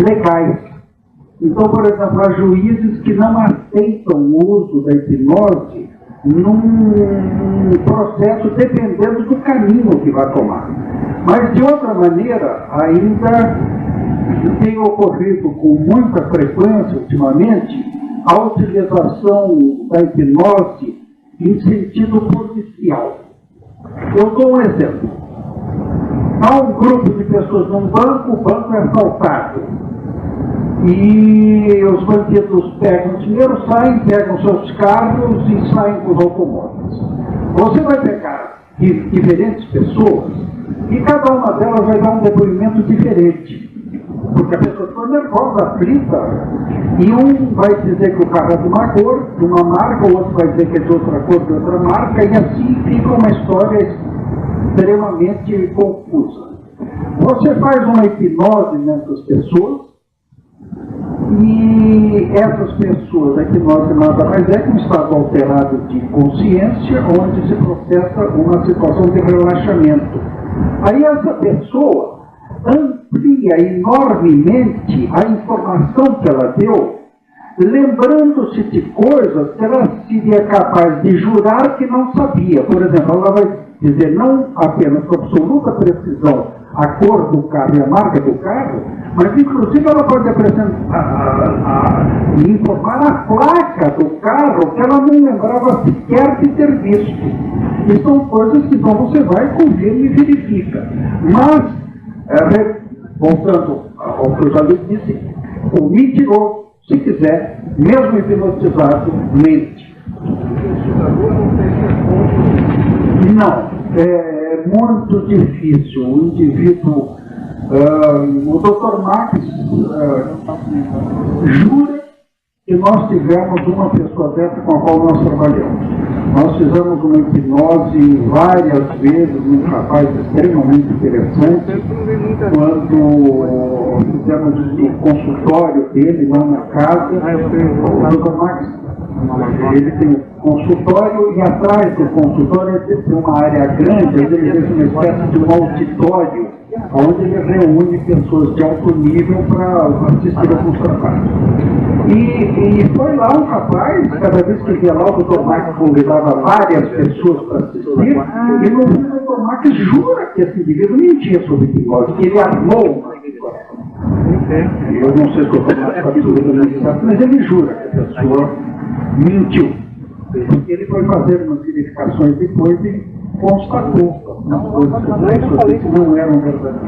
legais. Então, por exemplo, há juízes que não aceitam o uso da hipnose num processo dependendo do caminho que vai tomar. Mas, de outra maneira, ainda tem ocorrido com muita frequência, ultimamente, a utilização da hipnose em sentido policial. Eu dou um exemplo. Há um grupo de pessoas num banco, o banco é assaltado. E os bandidos pegam o dinheiro, saem, pegam seus carros e saem com os automóveis. Você vai pegar diferentes pessoas e cada uma delas vai dar um depoimento diferente. Porque a pessoa ficou nervosa, aflita, e um vai dizer que o carro é de uma cor, de uma marca, o outro vai dizer que é de outra cor, de outra marca, e assim fica uma história extremamente confusa. Você faz uma hipnose nessas pessoas, e essas pessoas, a hipnose nada mais é que um estado alterado de consciência, onde se processa uma situação de relaxamento. Aí essa pessoa amplia enormemente a informação que ela deu, lembrando-se de coisas que ela seria capaz de jurar que não sabia. Por exemplo, ela vai dizer não apenas com absoluta precisão a cor do carro e a marca do carro, mas inclusive ela pode informar a placa do carro que ela não lembrava sequer de ter visto. E são coisas que então você vai, confirma e verifica. Mas, voltando ao que eu já lhe disse, o mentiroso, se quiser, mesmo hipnotizado, mente. Não, é muito difícil. O indivíduo, o Dr. Max jura que nós tivemos uma pessoa dessa com a qual nós trabalhamos. Nós fizemos uma hipnose várias vezes, um rapaz extremamente interessante, quando fizemos o consultório dele lá na casa. O Dr. Max Ele tem um consultório e atrás do consultório tem uma área grande, onde ele fez uma espécie de um auditório, onde ele reúne pessoas de alto nível para assistir alguns trabalhos. E foi lá um rapaz, cada vez que ia lá, o Dr. Marques convidava várias pessoas para assistir, e no fim o Dr. Marques jura que esse indivíduo mentia sobre hipnose, que ele armou uma hipnose. Eu não sei se o Dr. Marques está absolutamente certo, mas ele jura que a pessoa mentiu. Ele foi fazer umas verificações depois e constatou que não eram verdadeiras.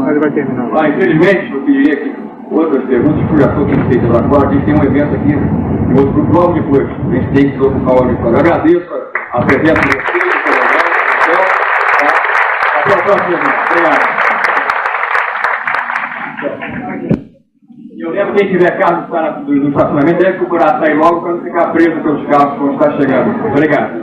Ele vai terminar. Infelizmente, eu queria que outras perguntas que já foram feitas agora, a gente tem um evento aqui, e outro grupo logo depois. A gente tem que se ocupar logo depois. Eu agradeço a presença de vocês, até a próxima. Obrigado. E eu lembro que quem tiver carro no estacionamento deve procurar sair logo para não ficar preso pelos carros quando está chegando. Obrigado.